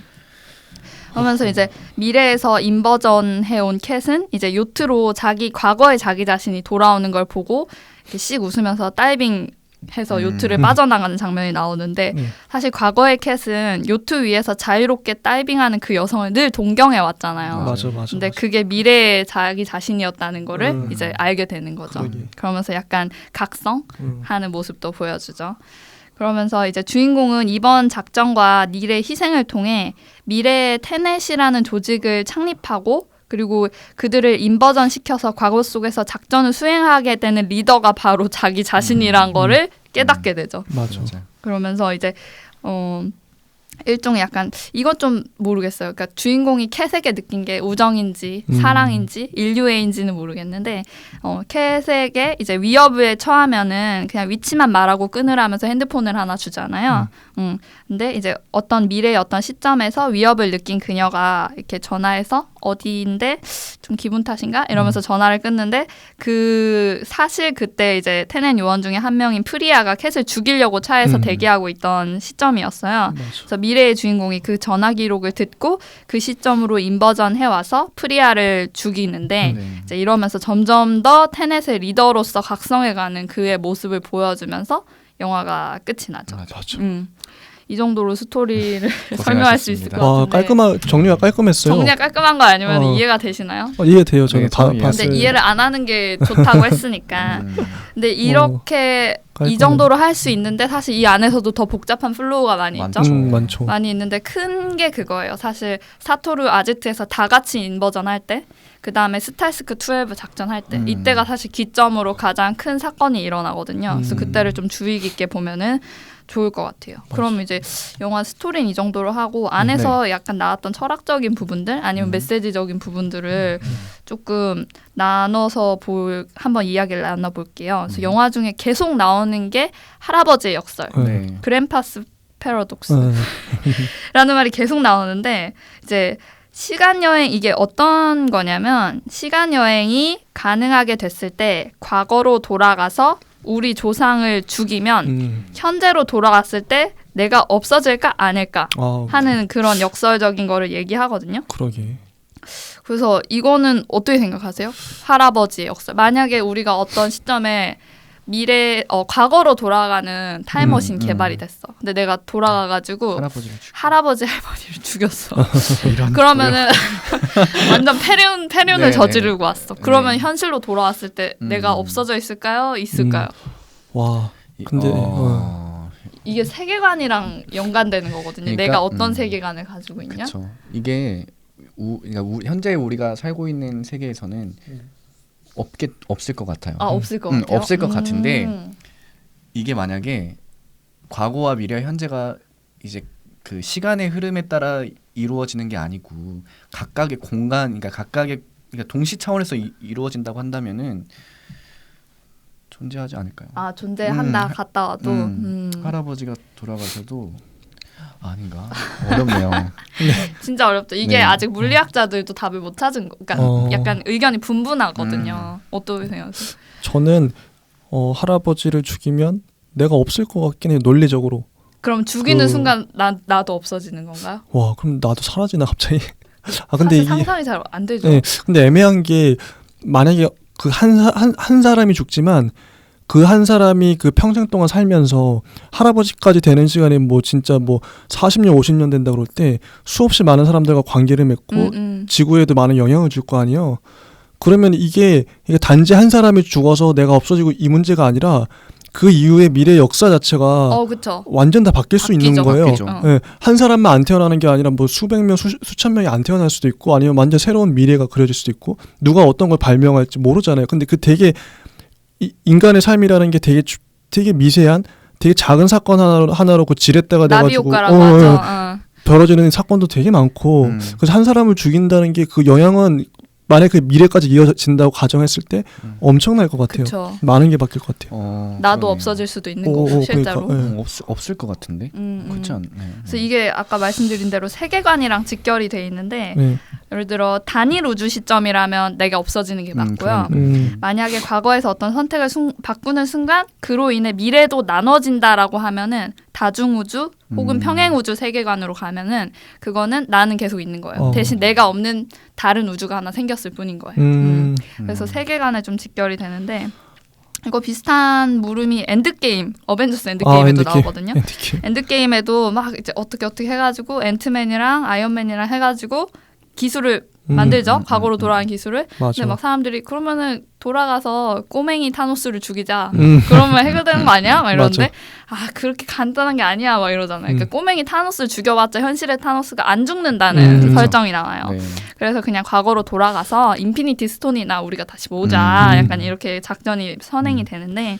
그러면서 이제 미래에서 인버전 해온 캣은 이제 요트로 과거의 자기 자신이 돌아오는 걸 보고 이렇게 씩 웃으면서 다이빙 해서 요트를 빠져나가는 장면이 나오는데 사실 과거의 캣은 요트 위에서 자유롭게 다이빙하는 그 여성을 늘 동경해 왔잖아요. 맞아. 근데 그게 미래의 자기 자신이었다는 거를 이제 알게 되는 거죠. 그러게. 그러면서 약간 각성하는 모습도 보여주죠. 그러면서 이제 주인공은 이번 작전과 닐의 희생을 통해 미래의 테넷이라는 조직을 창립하고 그리고 그들을 인버전 시켜서 과거 속에서 작전을 수행하게 되는 리더가 바로 자기 자신이란 거를 깨닫게 되죠. 맞아. 그러면서 이제 일종의 약간 이건 좀 모르겠어요. 그러니까 주인공이 캣에게 느낀 게 우정인지 사랑인지 인류애인지는 모르겠는데 캣에게 이제 위협에 처하면은 그냥 위치만 말하고 끊으라면서 핸드폰을 하나 주잖아요. 근데 이제 어떤 미래의 어떤 시점에서 위협을 느낀 그녀가 이렇게 전화해서 어디인데 좀 기분 탓인가 이러면서 전화를 끊는데 사실 그때 이제 테넷 요원 중에 한 명인 프리아가 캣을 죽이려고 차에서 대기하고 있던 시점이었어요. 그래서 미래의 주인공이 그 전화 기록을 듣고 그 시점으로 인버전 해와서 프리아를 죽이는데 이제 이러면서 점점 더 테넷의 리더로서 각성해가는 그의 모습을 보여주면서 영화가 끝이 나죠. 맞아. 이 정도로 스토리를 설명할 수 있을 것 같은데 정리가 깔끔했어요. 정리가 깔끔한 거 아니면 이해가 되시나요? 이해돼요. 저는 다 네, 봤어요. 근데 이해를 안 하는 게 좋다고 했으니까. 근데 이렇게 이 정도로 할 수 있는데 사실 이 안에서도 더 복잡한 플로우가 많이 있죠. 많죠. 많이 있는데 큰 게 그거예요. 사실 사토루 아지트에서 다 같이 인버전 할 때, 그 다음에 스탈스크 12 작전할 때, 이때가 사실 기점으로 가장 큰 사건이 일어나거든요. 그래서 그때를 좀 주의 깊게 보면은 좋을 것 같아요. 그럼 이제 영화 스토리는 이 정도로 하고 안에서 약간 나왔던 철학적인 부분들 아니면 메시지적인 부분들을 조금 나눠서 한번 이야기를 나눠볼게요. 그래서 영화 중에 계속 나오는 게 할아버지의 역설, 그랜파스 패러독스라는 말이 계속 나오는데 이제 시간 여행 이게 어떤 거냐면 시간 여행이 가능하게 됐을 때 과거로 돌아가서 우리 조상을 죽이면 현재로 돌아갔을 때 내가 없어질까 아닐까 하는 그런 역설적인 거를 얘기하거든요. 그러게. 그래서 이거는 어떻게 생각하세요? 할아버지의 역설. 만약에 우리가 어떤 시점에 미래 과거로 돌아가는 타임머신 개발이 됐어. 근데 내가 돌아가가지고 할아버지 할머니를 죽였어. 그러면은 완전 폐륜을 네, 저지르고 왔어. 그러면 네. 현실로 돌아왔을 때 내가 없어져 있을까요? 있을까요? 와, 근데 이게 세계관이랑 연관되는 거거든요. 그러니까, 내가 어떤 세계관을 가지고 있냐? 그쵸. 이게 그러니까 현재 우리가 살고 있는 세계에서는 없을 것 같아요. 없을 것 같아요. 없을 것 같은데 이게 만약에 과거와 미래 현재가 이제 그 시간의 흐름에 따라 이루어지는 게 아니고 각각의 공간, 그러니까 동시 차원에서 이루어진다고 한다면은 존재하지 않을까요? 존재한다. 갔다 와도 할아버지가 돌아가셔도 아닌가? 어렵네요. 진짜 어렵죠. 이게 네. 아직 물리학자들도 답을 못 찾은 거. 그러니까 약간 의견이 분분하거든요. 어떻게 생각하세요? 저는 할아버지를 죽이면 내가 없을 것 같긴 해요. 논리적으로. 그럼 죽이는 순간 나도 없어지는 건가요? 와, 그럼 나도 사라지나 갑자기? 근데 사실 이게 상상이 잘 안 되죠. 네, 근데 애매한 게 만약에 그 한 사람이 죽지만 그 한 사람이 그 평생 동안 살면서 할아버지까지 되는 시간이 뭐 진짜 뭐 40년, 50년 된다 그럴 때 수없이 많은 사람들과 관계를 맺고 지구에도 많은 영향을 줄 거 아니에요. 그러면 이게 단지 한 사람이 죽어서 내가 없어지고 이 문제가 아니라 그 이후의 미래 역사 자체가 그쵸. 완전 다 바뀔 수 있는 거예요. 바뀌죠. 한 사람만 안 태어나는 게 아니라 뭐 수백 명, 수천 명이 안 태어날 수도 있고 아니면 완전 새로운 미래가 그려질 수도 있고 누가 어떤 걸 발명할지 모르잖아요. 근데 그 되게 인간의 삶이라는 게 되게 미세한 되게 작은 사건 하나로 그 지렛대가 나비 돼가지고 효과라고 하죠. 벌어지는 사건도 되게 많고 그래서 한 사람을 죽인다는 게 그 영향은 만약 그 미래까지 이어진다고 가정했을 때 엄청날 것 같아요. 그쵸. 많은 게 바뀔 것 같아요. 나도 그러네요. 없어질 수도 있는 거고 실제로. 그러니까, 없을 것 같은데 그렇지 않네. 그래서 이게 아까 말씀드린 대로 세계관이랑 직결이 돼 있는데 예를 들어 단일 우주 시점이라면 내가 없어지는 게 맞고요. 만약에 과거에서 어떤 선택을 바꾸는 순간 그로 인해 미래도 나눠진다라고 하면은 다중우주 혹은 평행우주 세계관으로 가면은 그거는 나는 계속 있는 거예요. 대신 내가 없는 다른 우주가 하나 생겼을 뿐인 거예요. 그래서 세계관에 좀 직결이 되는데 이거 비슷한 물음이 엔드게임, 어벤져스 엔드게임에도 나오거든요. 엔드게임에도 막 이제 어떻게 해가지고 앤트맨이랑 아이언맨이랑 해가지고 기술을 만들죠. 과거로 돌아간 기술을. 맞아. 근데 막 사람들이 그러면은 돌아가서 꼬맹이 타노스를 죽이자. 그러면 해결되는 거 아니야? 막 이러는데 그렇게 간단한 게 아니야. 막 이러잖아요. 그러니까 꼬맹이 타노스를 죽여봤자 현실의 타노스가 안 죽는다는 설정이 나와요. 네. 그래서 그냥 과거로 돌아가서 인피니티 스톤이나 우리가 다시 모으자. 약간 이렇게 작전이 선행이 되는데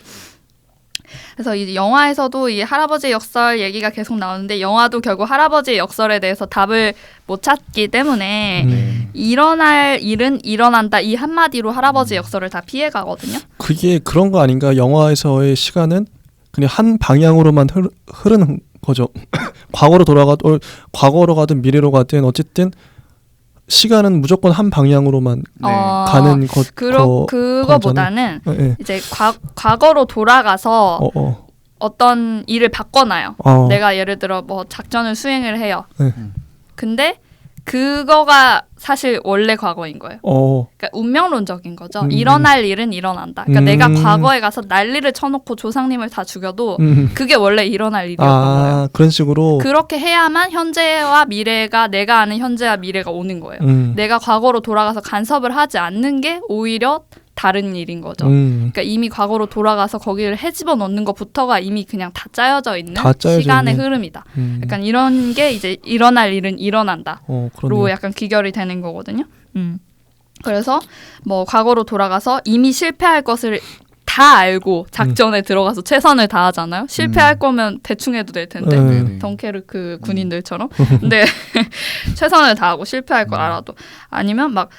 그래서 이 영화에서도 이 할아버지의 역설 얘기가 계속 나오는데 영화도 결국 할아버지의 역설에 대해서 답을 못 찾기 때문에 일어날 일은 일어난다 이 한마디로 할아버지의 역설을 다 피해가거든요. 그게 그런 거 아닌가? 영화에서의 시간은 그냥 한 방향으로만 흐르는 거죠. 과거로 가든 미래로 가든 어쨌든 시간은 무조건 한 방향으로만 가는 그거보다는 이제 과거로 돌아가서 어떤 일을 바꿔놔요. 내가 예를 들어 뭐 작전을 수행을 해요. 근데 그거가 사실 원래 과거인 거예요. 그러니까 운명론적인 거죠. 일어날 일은 일어난다. 그러니까 내가 과거에 가서 난리를 쳐놓고 조상님을 다 죽여도 그게 원래 일어날 일이었던 거예요. 그런 식으로 그렇게 해야만 현재와 미래가 내가 아는 현재와 미래가 오는 거예요. 내가 과거로 돌아가서 간섭을 하지 않는 게 오히려 다른 일인 거죠. 그러니까 이미 과거로 돌아가서 거기를 헤집어 놓는 것부터가 이미 그냥 다 짜여져 있는 시간의 흐름이다. 약간 이런 게 이제 일어날 일은 일어난다로 약간 귀결이 되는 거거든요. 그래서 뭐 과거로 돌아가서 이미 실패할 것을 다 알고 작전에 들어가서 최선을 다하잖아요. 실패할 거면 대충 해도 될 텐데 덩케르크 군인들처럼. 근데 최선을 다하고 실패할 걸 알아도 아니면 막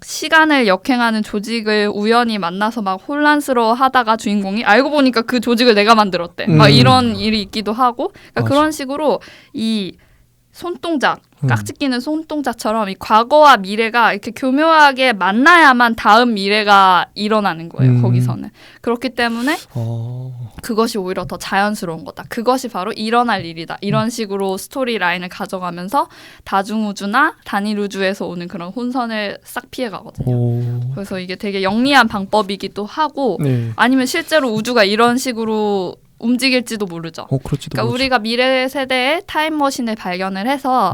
시간을 역행하는 조직을 우연히 만나서 막 혼란스러워하다가 주인공이 알고 보니까 그 조직을 내가 만들었대. 막 이런 일이 있기도 하고 그러니까 그런 식으로 이 손동작, 깍지 끼는 손동작처럼 이 과거와 미래가 이렇게 교묘하게 만나야만 다음 미래가 일어나는 거예요. 거기서는. 그렇기 때문에 그것이 오히려 더 자연스러운 거다. 그것이 바로 일어날 일이다. 이런 식으로 스토리 라인을 가져가면서 다중우주나 단일우주에서 오는 그런 혼선을 싹 피해가거든요. 그래서 이게 되게 영리한 방법이기도 하고 네. 아니면 실제로 우주가 이런 식으로 움직일지도 모르죠. 그럴지도 그러니까 모르죠. 우리가 미래 세대의 타임머신을 발견을 해서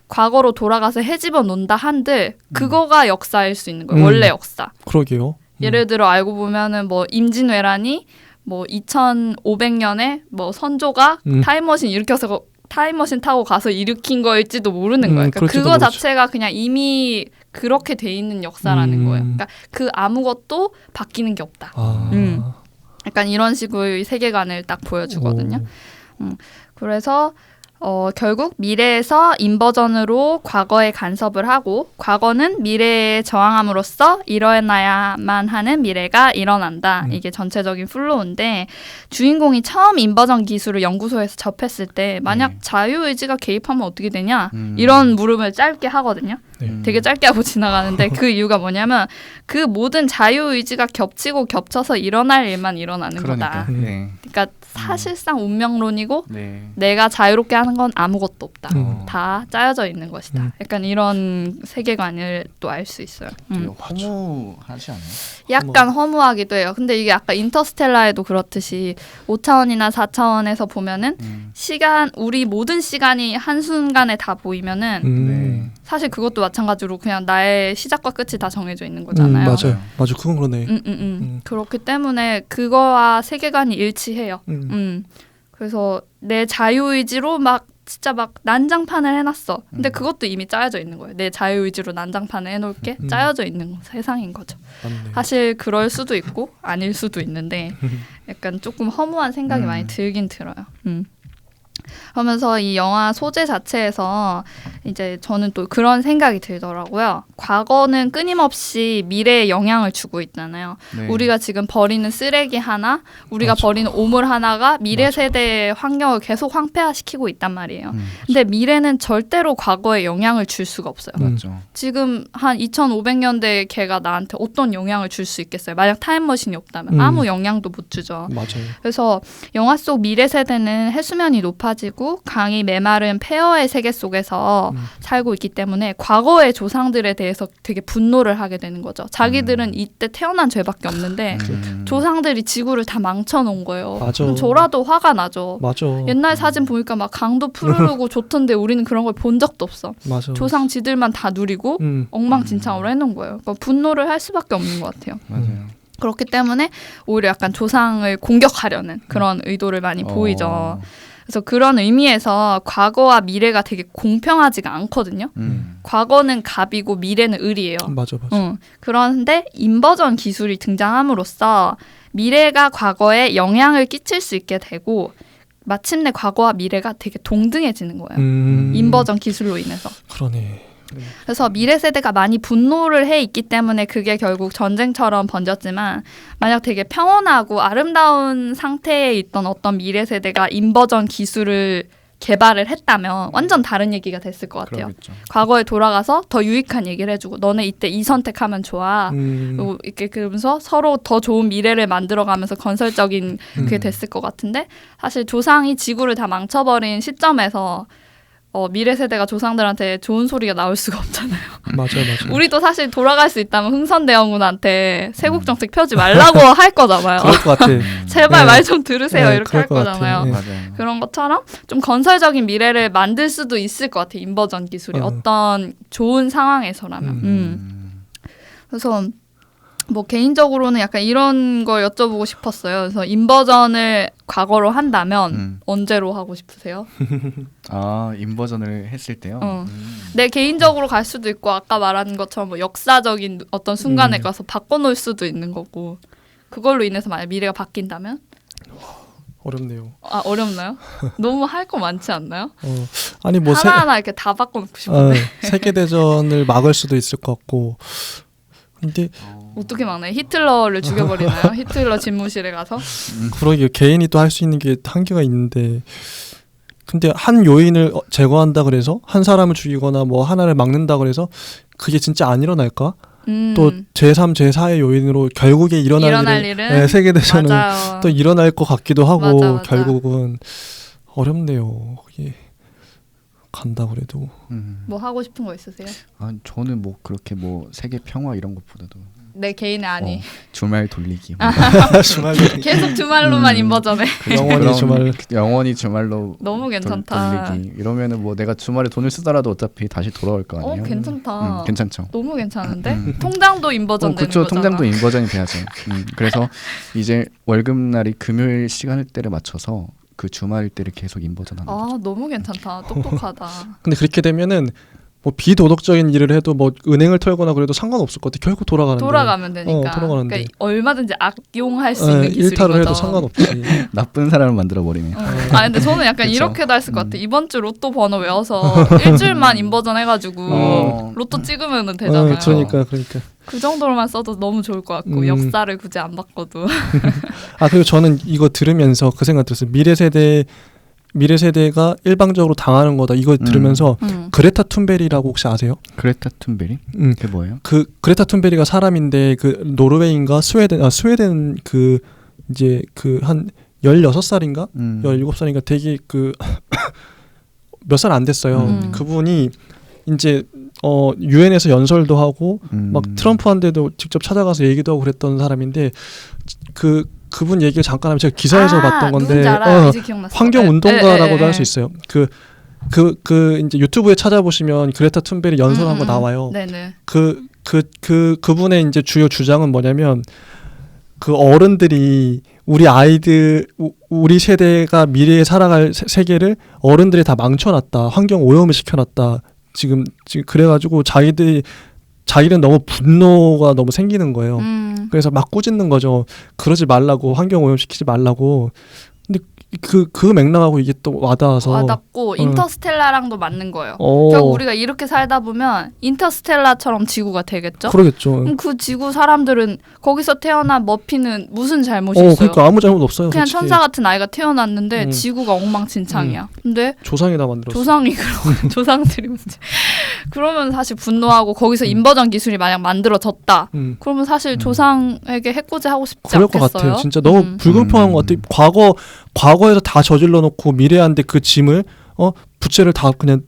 과거로 돌아가서 헤집어 놓는다 한들 그거가 역사일 수 있는 거예요. 원래 역사. 그러게요. 예를 들어 알고 보면은 뭐 임진왜란이 뭐 2500년에 뭐 선조가 타임머신 일으켜서 타임머신 타고 가서 일으킨 거일지도 모르는 거예요. 그러니까 그거 모르죠. 자체가 그냥 이미 그렇게 돼 있는 역사라는 거예요. 그러니까 그 아무것도 바뀌는 게 없다. 약간 이런 식의 세계관을 딱 보여주거든요. 그래서 결국 미래에서 인버전으로 과거에 간섭을 하고 과거는 미래에 저항함으로써 일어나야만 하는 미래가 일어난다. 이게 전체적인 플로우인데 주인공이 처음 인버전 기술을 연구소에서 접했을 때 만약 자유의지가 개입하면 어떻게 되냐? 이런 물음을 짧게 하거든요. 되게 짧게 하고 지나가는데 그 이유가 뭐냐면 그 모든 자유의지가 겹치고 겹쳐서 일어날 일만 일어나는 거다. 그러니까 사실상 운명론이고 내가 자유롭게 하는 건 아무것도 없다. 다 짜여져 있는 것이다. 약간 이런 세계관을 또 알 수 있어요. 되게 허무하지 않아요? 약간 허무하기도 해요. 근데 이게 아까 인터스텔라에도 그렇듯이 5차원이나 4차원에서 보면은 시간 우리 모든 시간이 한순간에 다 보이면은 사실 그것도 마찬가지로 그냥 나의 시작과 끝이 다 정해져 있는 거잖아요. 맞아요. 맞아. 그건 그러네. 그렇기 때문에 그거와 세계관이 일치해요. 그래서 내 자유의지로 막 진짜 막 난장판을 해놨어. 근데 그것도 이미 짜여져 있는 거예요. 내 자유의지로 난장판을 해놓을게 짜여져 있는 세상인 거죠. 맞네. 사실 그럴 수도 있고 아닐 수도 있는데 약간 조금 허무한 생각이 많이 들긴 들어요. 그러면서 이 영화 소재 자체에서 이제 저는 또 그런 생각이 들더라고요. 과거는 끊임없이 미래에 영향을 주고 있잖아요. 우리가 지금 버리는 쓰레기 하나, 우리가 버리는 오물 하나가 미래 세대의 환경을 계속 황폐화시키고 있단 말이에요. 근데 미래는 절대로 과거에 영향을 줄 수가 없어요. 맞죠. 지금 한 2500년대 걔가 나한테 어떤 영향을 줄 수 있겠어요? 만약 타임머신이 없다면 아무 영향도 못 주죠. 맞아요. 그래서 영화 속 미래 세대는 해수면이 높아지고 강이 메마른 폐허의 세계 속에서 살고 있기 때문에 과거의 조상들에 대해서 되게 분노를 하게 되는 거죠. 자기들은 이때 태어난 죄밖에 없는데 조상들이 지구를 다 망쳐놓은 거예요. 맞아. 그럼 저라도 화가 나죠. 맞아. 옛날 사진 보니까 막 강도 푸르르고 좋던데 우리는 그런 걸 본 적도 없어. 맞아. 조상 지들만 다 누리고 엉망진창으로 해놓은 거예요. 그러니까 분노를 할 수밖에 없는 것 같아요. 맞아요. 그렇기 때문에 오히려 약간 조상을 공격하려는 그런 의도를 많이 보이죠. 그래서 그런 의미에서 과거와 미래가 되게 공평하지가 않거든요. 과거는 갑이고 미래는 을이에요. 맞아. 그런데 인버전 기술이 등장함으로써 미래가 과거에 영향을 끼칠 수 있게 되고 마침내 과거와 미래가 되게 동등해지는 거예요. 인버전 기술로 인해서. 그러네. 그래서 미래 세대가 많이 분노를 해 있기 때문에 그게 결국 전쟁처럼 번졌지만 만약 되게 평온하고 아름다운 상태에 있던 어떤 미래 세대가 인버전 기술을 개발을 했다면 완전 다른 얘기가 됐을 것 같아요. 그러겠죠. 과거에 돌아가서 더 유익한 얘기를 해주고 너네 이때 이 선택하면 좋아. 그리고 이렇게 그러면서 서로 더 좋은 미래를 만들어가면서 건설적인 그게 됐을 것 같은데 사실 조상이 지구를 다 망쳐버린 시점에서 미래 세대가 조상들한테 좋은 소리가 나올 수가 없잖아요. 맞아요. 우리도 사실 돌아갈 수 있다면 흥선대원군한테 세국 정책 펴지 말라고 할 거잖아요. 그럴 것 같아. 제발 네. 말 좀 들으세요. 네, 이렇게 할 그럴 것 거잖아요. 같아. 네. 맞아요. 그런 것처럼 좀 건설적인 미래를 만들 수도 있을 것 같아요. 인버전 기술이 어떤 좋은 상황에서라면. 그래서 뭐 개인적으로는 약간 이런 걸 여쭤보고 싶었어요. 그래서 인버전을 과거로 한다면 언제로 하고 싶으세요? 아, 인버전을 했을 때요? 내 개인적으로 갈 수도 있고 아까 말한 것처럼 뭐 역사적인 어떤 순간에 가서 바꿔놓을 수도 있는 거고 그걸로 인해서 만약 미래가 바뀐다면? 어렵네요. 아, 어렵나요? 너무 할 거 많지 않나요? 아니 뭐 하나하나 이렇게 다 바꿔놓고 싶은데 세계 대전을 막을 수도 있을 것 같고. 근데 어떻게 막나요? 히틀러를 죽여버리나요? 히틀러 집무실에 가서? 그러게 개인이 또 할 수 있는 게 한계가 있는데 근데 한 요인을 제거한다 그래서 한 사람을 죽이거나 뭐 하나를 막는다 그래서 그게 진짜 안 일어날까? 또 제3, 제4의 요인으로 결국에 일어날 일은 네, 세계대전은 맞아요. 또 일어날 것 같기도 하고 맞아. 결국은 어렵네요. 그게 간다 그래도. 뭐 하고 싶은 거 있으세요? 아, 저는 뭐 그렇게 뭐 세계 평화 이런 것보다도 내 개인의 안이 주말 돌리기. 뭐. 주말 계속 주말로만 인버전에 영원히 주말. 영원히 주말로 너무 괜찮다. 돌리기. 이러면은 뭐 내가 주말에 돈을 쓰더라도 어차피 다시 돌아올 거 아니에요. 괜찮다. 괜찮죠. 너무 괜찮은데 통장도 인버전 되는 그쵸, 거잖아. 통장도 인버전이 돼야죠. 그래서 이제 월급날이 금요일 시간대를 맞춰서 그 주말 때를 계속 인버전하는 거죠. 너무 괜찮다. 똑똑하다. 근데 그렇게 되면은 뭐 비도덕적인 일을 해도 뭐 은행을 털거나 그래도 상관없을 것 같아. 결국 돌아가면 되니까. 돌아가는데. 그러니까 얼마든지 악용할 수 있는 기술이거든. 일탈을 해도 상관없지. 나쁜 사람을 만들어 버리네. 근데 저는 약간 그쵸? 이렇게도 했을 것 같아. 이번 주 로또 번호 외워서 일주일만 인버전 해가지고 로또 찍으면 되잖아요. 그러니까. 그 정도로만 써도 너무 좋을 것 같고 역사를 굳이 안 바꿔도. 그리고 저는 이거 들으면서 그 생각 들었어요. 미래 세대가 일방적으로 당하는 거다. 이거 들으면서 그레타 툰베리라고 혹시 아세요? 그레타 툰베리? 그게 뭐예요? 그 그레타 툰베리가 사람인데 그 노르웨이인가 스웨덴 그 이제 그 한 16살인가 17살인가 되게 그 몇 살 안 됐어요. 그분이 이제 유엔에서 연설도 하고 막 트럼프한테도 직접 찾아가서 얘기도 하고 그랬던 사람인데 그분 얘기를 잠깐 하면 제가 기사에서 봤던 건데 환경 운동가라고도 할 수 있어요. 그 이제 유튜브에 찾아보시면 그레타 툰베리 연설한 거 나와요. 네네. 그분의 이제 주요 주장은 뭐냐면 그 어른들이 우리 세대가 미래에 살아갈 세계를 어른들이 다 망쳐놨다. 환경 오염을 시켜놨다. 지금 그래가지고 자기는 너무 분노가 너무 생기는 거예요. 그래서 막 꾸짖는 거죠. 그러지 말라고, 환경 오염시키지 말라고. 근데 그 맥락하고 이게 또 와닿고 인터스텔라랑도 맞는 거예요. 결국 우리가 이렇게 살다 보면 인터스텔라처럼 지구가 되겠죠? 그러겠죠. 그럼 그 지구 사람들은 거기서 태어난 머피는 무슨 잘못이 있어요? 그러니까 아무 잘못 없어요. 그냥 솔직히. 천사 같은 아이가 태어났는데 지구가 엉망진창이야. 근데 조상이 다 만들었어. 조상들이 문제. 그러면 사실 분노하고 거기서 인버전 기술이 만약 만들어졌다. 그러면 사실 조상에게 해코지하고 싶지 그럴 않겠어요? 것 같아요. 진짜 너무 불공평한 것 같아요. 과거에서 다 저질러 놓고 미래한테 그 짐을 부채를 다 그냥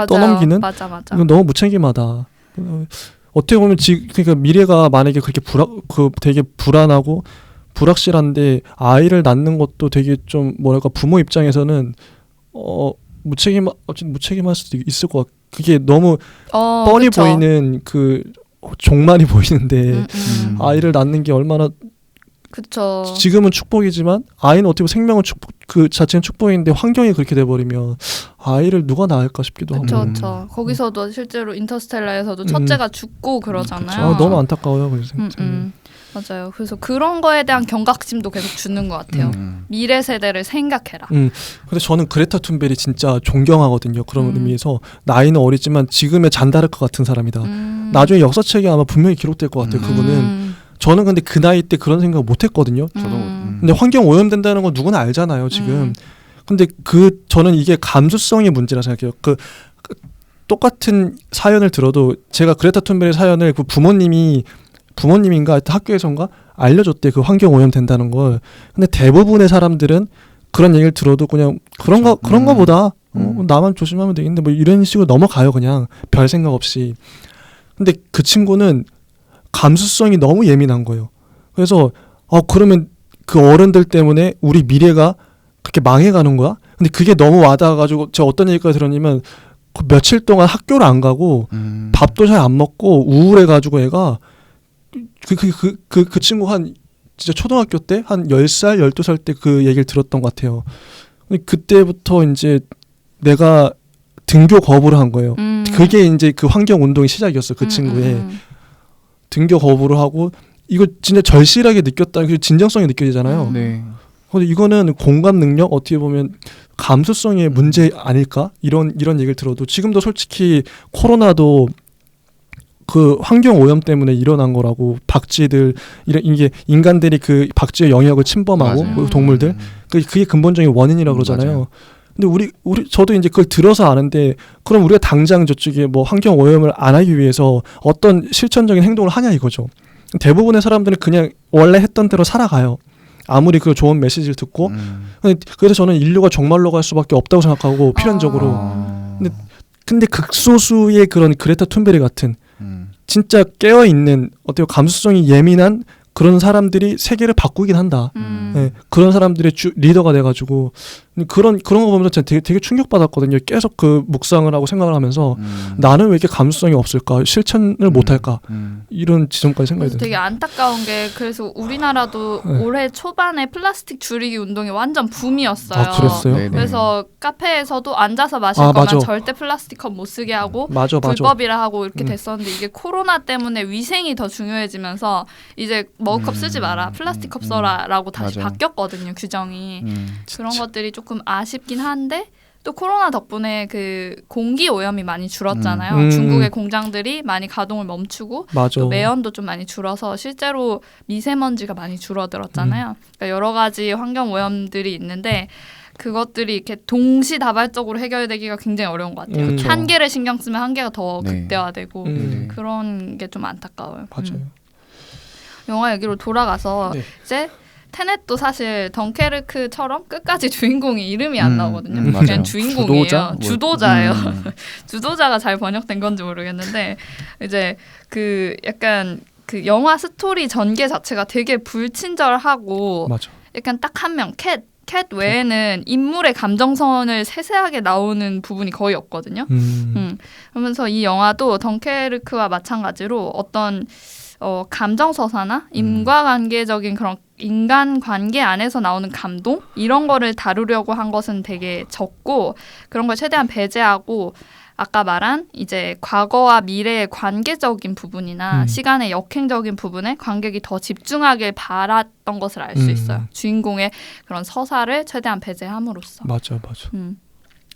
떠넘기는. 맞아. 이건 너무 무책임하다. 어떻게 보면 그러니까 미래가 만약에 그렇게 되게 불안하고 불확실한데 아이를 낳는 것도 되게 좀 뭐랄까 부모 입장에서는 무책임할 수도 있을 것 같아요. 그게 너무 뻔히 그쵸. 보이는 그 종말이 보이는데 아이를 낳는 게 얼마나 그쵸. 지금은 축복이지만 아이는 어떻게 보면 생명은 그 자체는 축복인데 환경이 그렇게 돼버리면 아이를 누가 낳을까 싶기도 하고. 그쵸. 거기서도 실제로 인터스텔라에서도 첫째가 죽고 그러잖아요. 너무 안타까워요. 그래서 맞아요. 그래서 그런 거에 대한 경각심도 계속 주는 것 같아요. 미래 세대를 생각해라. 근데 저는 그레타 툰베리 진짜 존경하거든요. 그런 의미에서 나이는 어리지만 지금의 잔다르크 같은 사람이다. 나중에 역사책에 아마 분명히 기록될 것 같아요. 그분은. 저는 근데 그 나이 때 그런 생각 못 했거든요. 저도. 근데 환경 오염된다는 건 누구나 알잖아요, 지금. 근데 저는 이게 감수성의 문제라 생각해요. 똑같은 사연을 들어도 제가 그레타 툰베리 사연을 그 부모님인가 학교에선가 알려줬대. 그 환경 오염된다는 걸. 근데 대부분의 사람들은 그런 얘기를 들어도 그냥 그런 거보다 나만 조심하면 되겠는데 뭐 이런 식으로 넘어가요. 그냥 별 생각 없이. 근데 그 친구는 감수성이 너무 예민한 거예요. 그래서 그러면 그 어른들 때문에 우리 미래가 그렇게 망해가는 거야? 근데 그게 너무 와닿아가지고 제가 어떤 얘기까지 들었냐면 그 며칠 동안 학교를 안 가고 밥도 잘 안 먹고 우울해가지고 애가 그 친구 한 진짜 초등학교 때 한 10살, 12살 때 그 얘기를 들었던 것 같아요. 그때부터 이제 내가 등교 거부를 한 거예요. 그게 이제 그 환경 운동의 시작이었어. 그 친구의. 등교 거부를 하고 이거 진짜 절실하게 느꼈다. 그 진정성이 느껴지잖아요. 네. 근데 이거는 공감 능력 어떻게 보면 감수성의 문제 아닐까? 이런 얘기를 들어도 지금도 솔직히 코로나도 그 환경 오염 때문에 일어난 거라고. 박쥐들 이게 인간들이 그 박쥐의 영역을 침범하고 동물들 그게 근본적인 원인이라고 그러잖아요. 근데 우리 저도 이제 그걸 들어서 아는데 그럼 우리가 당장 저쪽에 뭐 환경 오염을 안 하기 위해서 어떤 실천적인 행동을 하냐 이거죠. 대부분의 사람들은 그냥 원래 했던 대로 살아가요. 아무리 그 좋은 메시지를 듣고. 그래서 저는 인류가 종말로 갈 수밖에 없다고 생각하고 필연적으로. 근데 극소수의 그런 그레타 툰베리 같은 진짜 깨어 있는 어때요? 감수성이 예민한 그런 사람들이 세계를 바꾸긴 한다. 네, 그런 사람들의 리더가 돼가지고 그런 거 보면서 제가 되게 충격받았거든요. 계속 그 묵상을 하고 생각을 하면서 나는 왜 이렇게 감수성이 없을까? 실천을 못할까? 이런 지점까지 생각이 그래서 들어요. 되게 안타까운 게 그래서 우리나라도 네. 올해 초반에 플라스틱 줄이기 운동이 완전 붐이었어요. 아 그랬어요? 네네. 그래서 카페에서도 앉아서 마실 아, 거면 맞아. 절대 플라스틱 컵 못 쓰게 하고 맞아. 불법이라 하고 이렇게 됐었는데 이게 코로나 때문에 위생이 더 중요해지면서 이제 머그컵 쓰지 마라, 플라스틱 컵 써라라고 다시 맞아요. 바뀌었거든요, 규정이. 그런 진짜. 것들이 조금 아쉽긴 한데 또 코로나 덕분에 그 공기 오염이 많이 줄었잖아요. 중국의 공장들이 많이 가동을 멈추고 맞아. 또 매연도 좀 많이 줄어서 실제로 미세먼지가 많이 줄어들었잖아요. 그러니까 여러 가지 환경 오염들이 있는데 그것들이 이렇게 동시다발적으로 해결되기가 굉장히 어려운 것 같아요. 그쵸. 한 개를 신경 쓰면 한 개가 더 네. 극대화되고 네. 그런 게 좀 안타까워요. 맞아요. 영화 얘기로 돌아가서 네. 이제 테넷도 사실 덩케르크처럼 끝까지 주인공이 이름이 안 나오거든요. 맞아요. 그냥 주인공이에요. 주도자? 주도자예요. 주도자가 잘 번역된 건지 모르겠는데 이제 그 약간 그 영화 스토리 전개 자체가 되게 불친절하고 맞아. 약간 딱 한 명 캣 외에는 인물의 감정선을 세세하게 나오는 부분이 거의 없거든요. 그러면서 이 영화도 덩케르크와 마찬가지로 어떤 감정 서사나 인과관계적인 그런 인간 관계 안에서 나오는 감동 이런 거를 다루려고 한 것은 되게 적고 그런 걸 최대한 배제하고 아까 말한 이제 과거와 미래의 관계적인 부분이나 시간의 역행적인 부분에 관객이 더 집중하길 바랐던 것을 알 수 있어요. 주인공의 그런 서사를 최대한 배제함으로써. 맞아.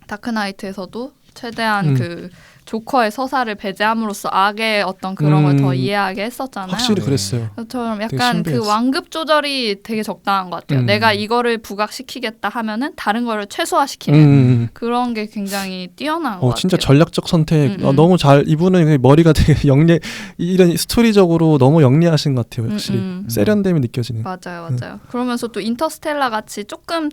다크나이트에서도 최대한 그 조커의 서사를 배제함으로써 악의 어떤 그런 걸 더 이해하게 했었잖아요. 확실히 네. 그랬어요. 저처럼 되게 약간 그 신기했어. 완급 조절이 되게 적당한 것 같아요. 내가 이거를 부각시키겠다 하면은 다른 거를 최소화시키는 그런 게 굉장히 뛰어난 것 같아요. 진짜 전략적 선택. 음. 너무 잘 이분은 머리가 되게 이런 스토리적으로 너무 영리하신 것 같아요. 확실히 세련됨이 느껴지는. 맞아요. 그러면서 또 인터스텔라 같이 조금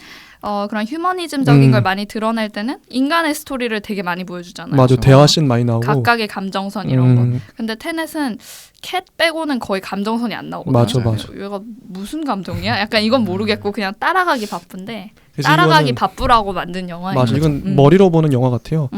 그런 휴머니즘적인 걸 많이 드러낼 때는 인간의 스토리를 되게 많이 보여주잖아요. 맞아. 대화씬 많이 나오고. 각각의 감정선 이런 거. 근데 테넷은 캣 빼고는 거의 감정선이 안 나오거든요. 맞아. 얘가 무슨 감정이야? 약간 이건 모르겠고 그냥 따라가기 바쁜데 그래서 따라가기 이거는- 바쁘라고 만든 영화예요. 맞아. 이건 머리로 보는 영화 같아요.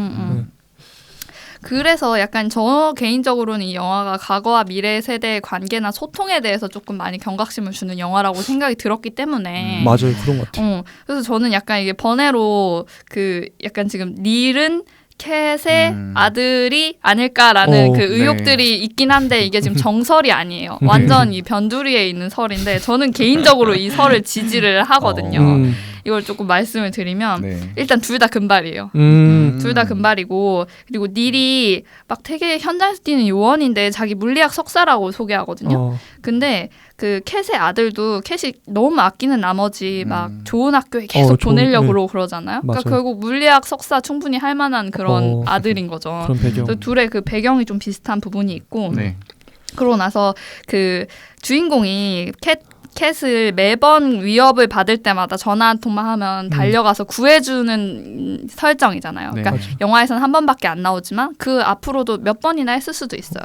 그래서 약간 저 개인적으로는 이 영화가 과거와 미래 세대의 관계나 소통에 대해서 조금 많이 경각심을 주는 영화라고 생각이 들었기 때문에 맞아요. 그런 것 같아요. 그래서 저는 약간 이게 번외로 그 약간 지금 닐은 캣의 아들이 아닐까라는 그 의혹들이 있긴 한데 이게 지금 정설이 아니에요. 완전 이 변두리에 있는 설인데 저는 개인적으로 이 설을 지지를 하거든요. 이걸 조금 말씀을 드리면 네. 일단 둘 다 금발이에요. 둘 다 금발이고 그리고 닐이 막 되게 현장에서 뛰는 요원인데 자기 물리학 석사라고 소개하거든요. 근데 그 캣의 아들도 캣이 너무 아끼는 나머지 막 좋은 학교에 계속 보내려고 그러잖아요. 그러니까 맞아요. 결국 물리학 석사 충분히 할 만한 그런 아들인 거죠. 그런 배경. 그래서 둘의 그 배경이 좀 비슷한 부분이 있고 네. 그러고 나서 그 주인공이 캣을 매번 위협을 받을 때마다 전화 한 통만 하면 달려가서 구해주는 설정이잖아요. 네. 그러니까 맞아. 영화에서는 한 번밖에 안 나오지만 그 앞으로도 몇 번이나 했을 수도 있어요.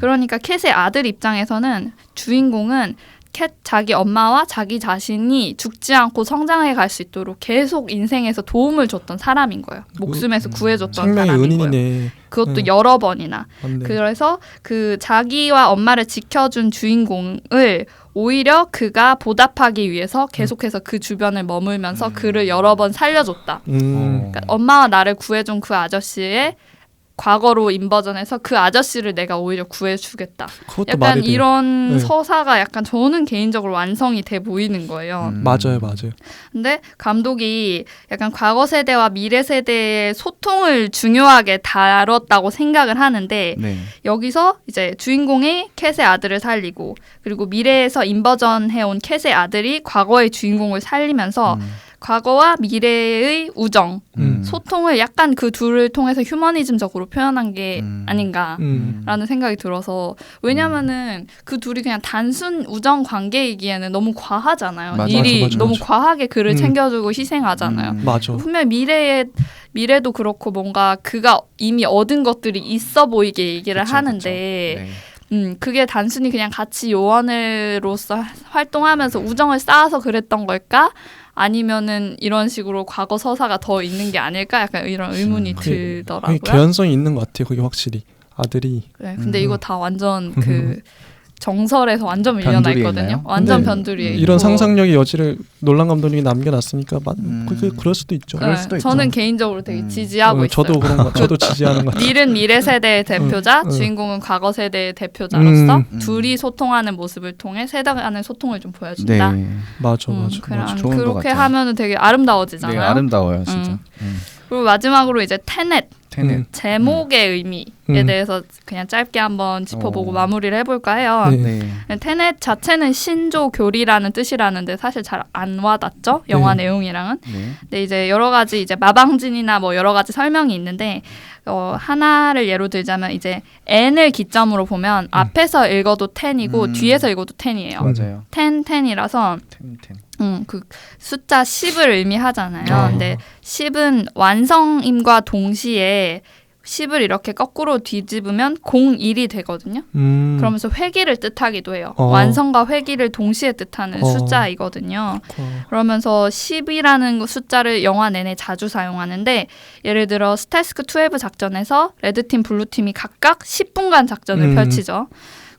그러니까 캣의 아들 입장에서는 주인공은 캣 자기 엄마와 자기 자신이 죽지 않고 성장해 갈 수 있도록 계속 인생에서 도움을 줬던 사람인 거예요. 목숨에서 구해줬던 생명의 사람인 거예요. 은인이네. 그것도 여러 번이나. 맞네. 그래서 그 자기와 엄마를 지켜준 주인공을 오히려 그가 보답하기 위해서 계속해서 그 주변을 머물면서 그를 여러 번 살려줬다. 그러니까 엄마와 나를 구해준 그 아저씨의 과거로 인버전해서 그 아저씨를 내가 오히려 구해주겠다. 그것도 약간 말이 돼요. 이런 네. 서사가 약간 저는 개인적으로 완성이 돼 보이는 거예요. 맞아요. 근데 감독이 약간 과거 세대와 미래 세대의 소통을 중요하게 다뤘다고 생각을 하는데 네. 여기서 이제 주인공이 캣의 아들을 살리고 그리고 미래에서 인버전 해온 캣의 아들이 과거의 주인공을 살리면서 과거와 미래의 우정, 음. 소통을 약간 그 둘을 통해서 휴머니즘적으로 표현한 게 아닌가. 라는 생각이 들어서 왜냐면은 그 둘이 그냥 단순 우정 관계이기에는 너무 과하잖아요. 맞아, 일이 맞아. 너무 과하게 그를 챙겨주고 희생하잖아요. 맞아. 분명 미래도 그렇고 뭔가 그가 이미 얻은 것들이 있어 보이게 얘기를 그쵸, 하는데 그쵸. 네. 그게 단순히 그냥 같이 요원으로서 활동하면서 우정을 쌓아서 그랬던 걸까? 아니면은 이런 식으로 과거 서사가 더 있는 게 아닐까? 약간 이런 의문이 들더라고요. 개연성이 있는 것 같아요. 그게 확실히 아들이. 네, 근데 이거 다 완전 그 정설에서 완전 밀려나 변두리에 있거든요. 있나요? 완전 근데 변두리에 있고. 이런 상상력의 여지를 놀란 감독님이 남겨놨으니까 그럴 수도 있죠. 그럴 수도 있죠. 저는 개인적으로 되게 지지하고 있어요. 저도 그런 거, 저도 지지하는 것 같아요. 닐은 미래 세대의 대표자, 주인공은 과거 세대의 대표자로서 둘이 소통하는 모습을 통해 세대 간의 소통을 좀 보여준다. 네. 맞아. 좋은 것 그렇게 같아요. 하면은 되게 아름다워지잖아요. 네, 아름다워요, 진짜. 그리고 마지막으로 이제 테넷 테넷. 제목의 의미에 대해서 그냥 짧게 한번 짚어보고 마무리를 해볼까 해요. 네. 테넷 자체는 신조 교리라는 뜻이라는데 사실 잘 안 와닿죠? 영화 내용이랑은. 네. 근데 이제 여러 가지 이제 마방진이나 뭐 여러 가지 설명이 있는데 하나를 예로 들자면 이제 n을 기점으로 보면 앞에서 읽어도 10이고 뒤에서 읽어도 10이에요. 맞아요. 10이라서 그 숫자 10을 의미하잖아요. 근데 10은 완성임과 동시에 10을 이렇게 거꾸로 뒤집으면 01이 되거든요. 그러면서 회귀를 뜻하기도 해요. 완성과 회귀를 동시에 뜻하는 숫자이거든요. 그러면서 10이라는 숫자를 영화 내내 자주 사용하는데 예를 들어 스텔스크 12 작전에서 레드팀, 블루팀이 각각 10분간 작전을 펼치죠.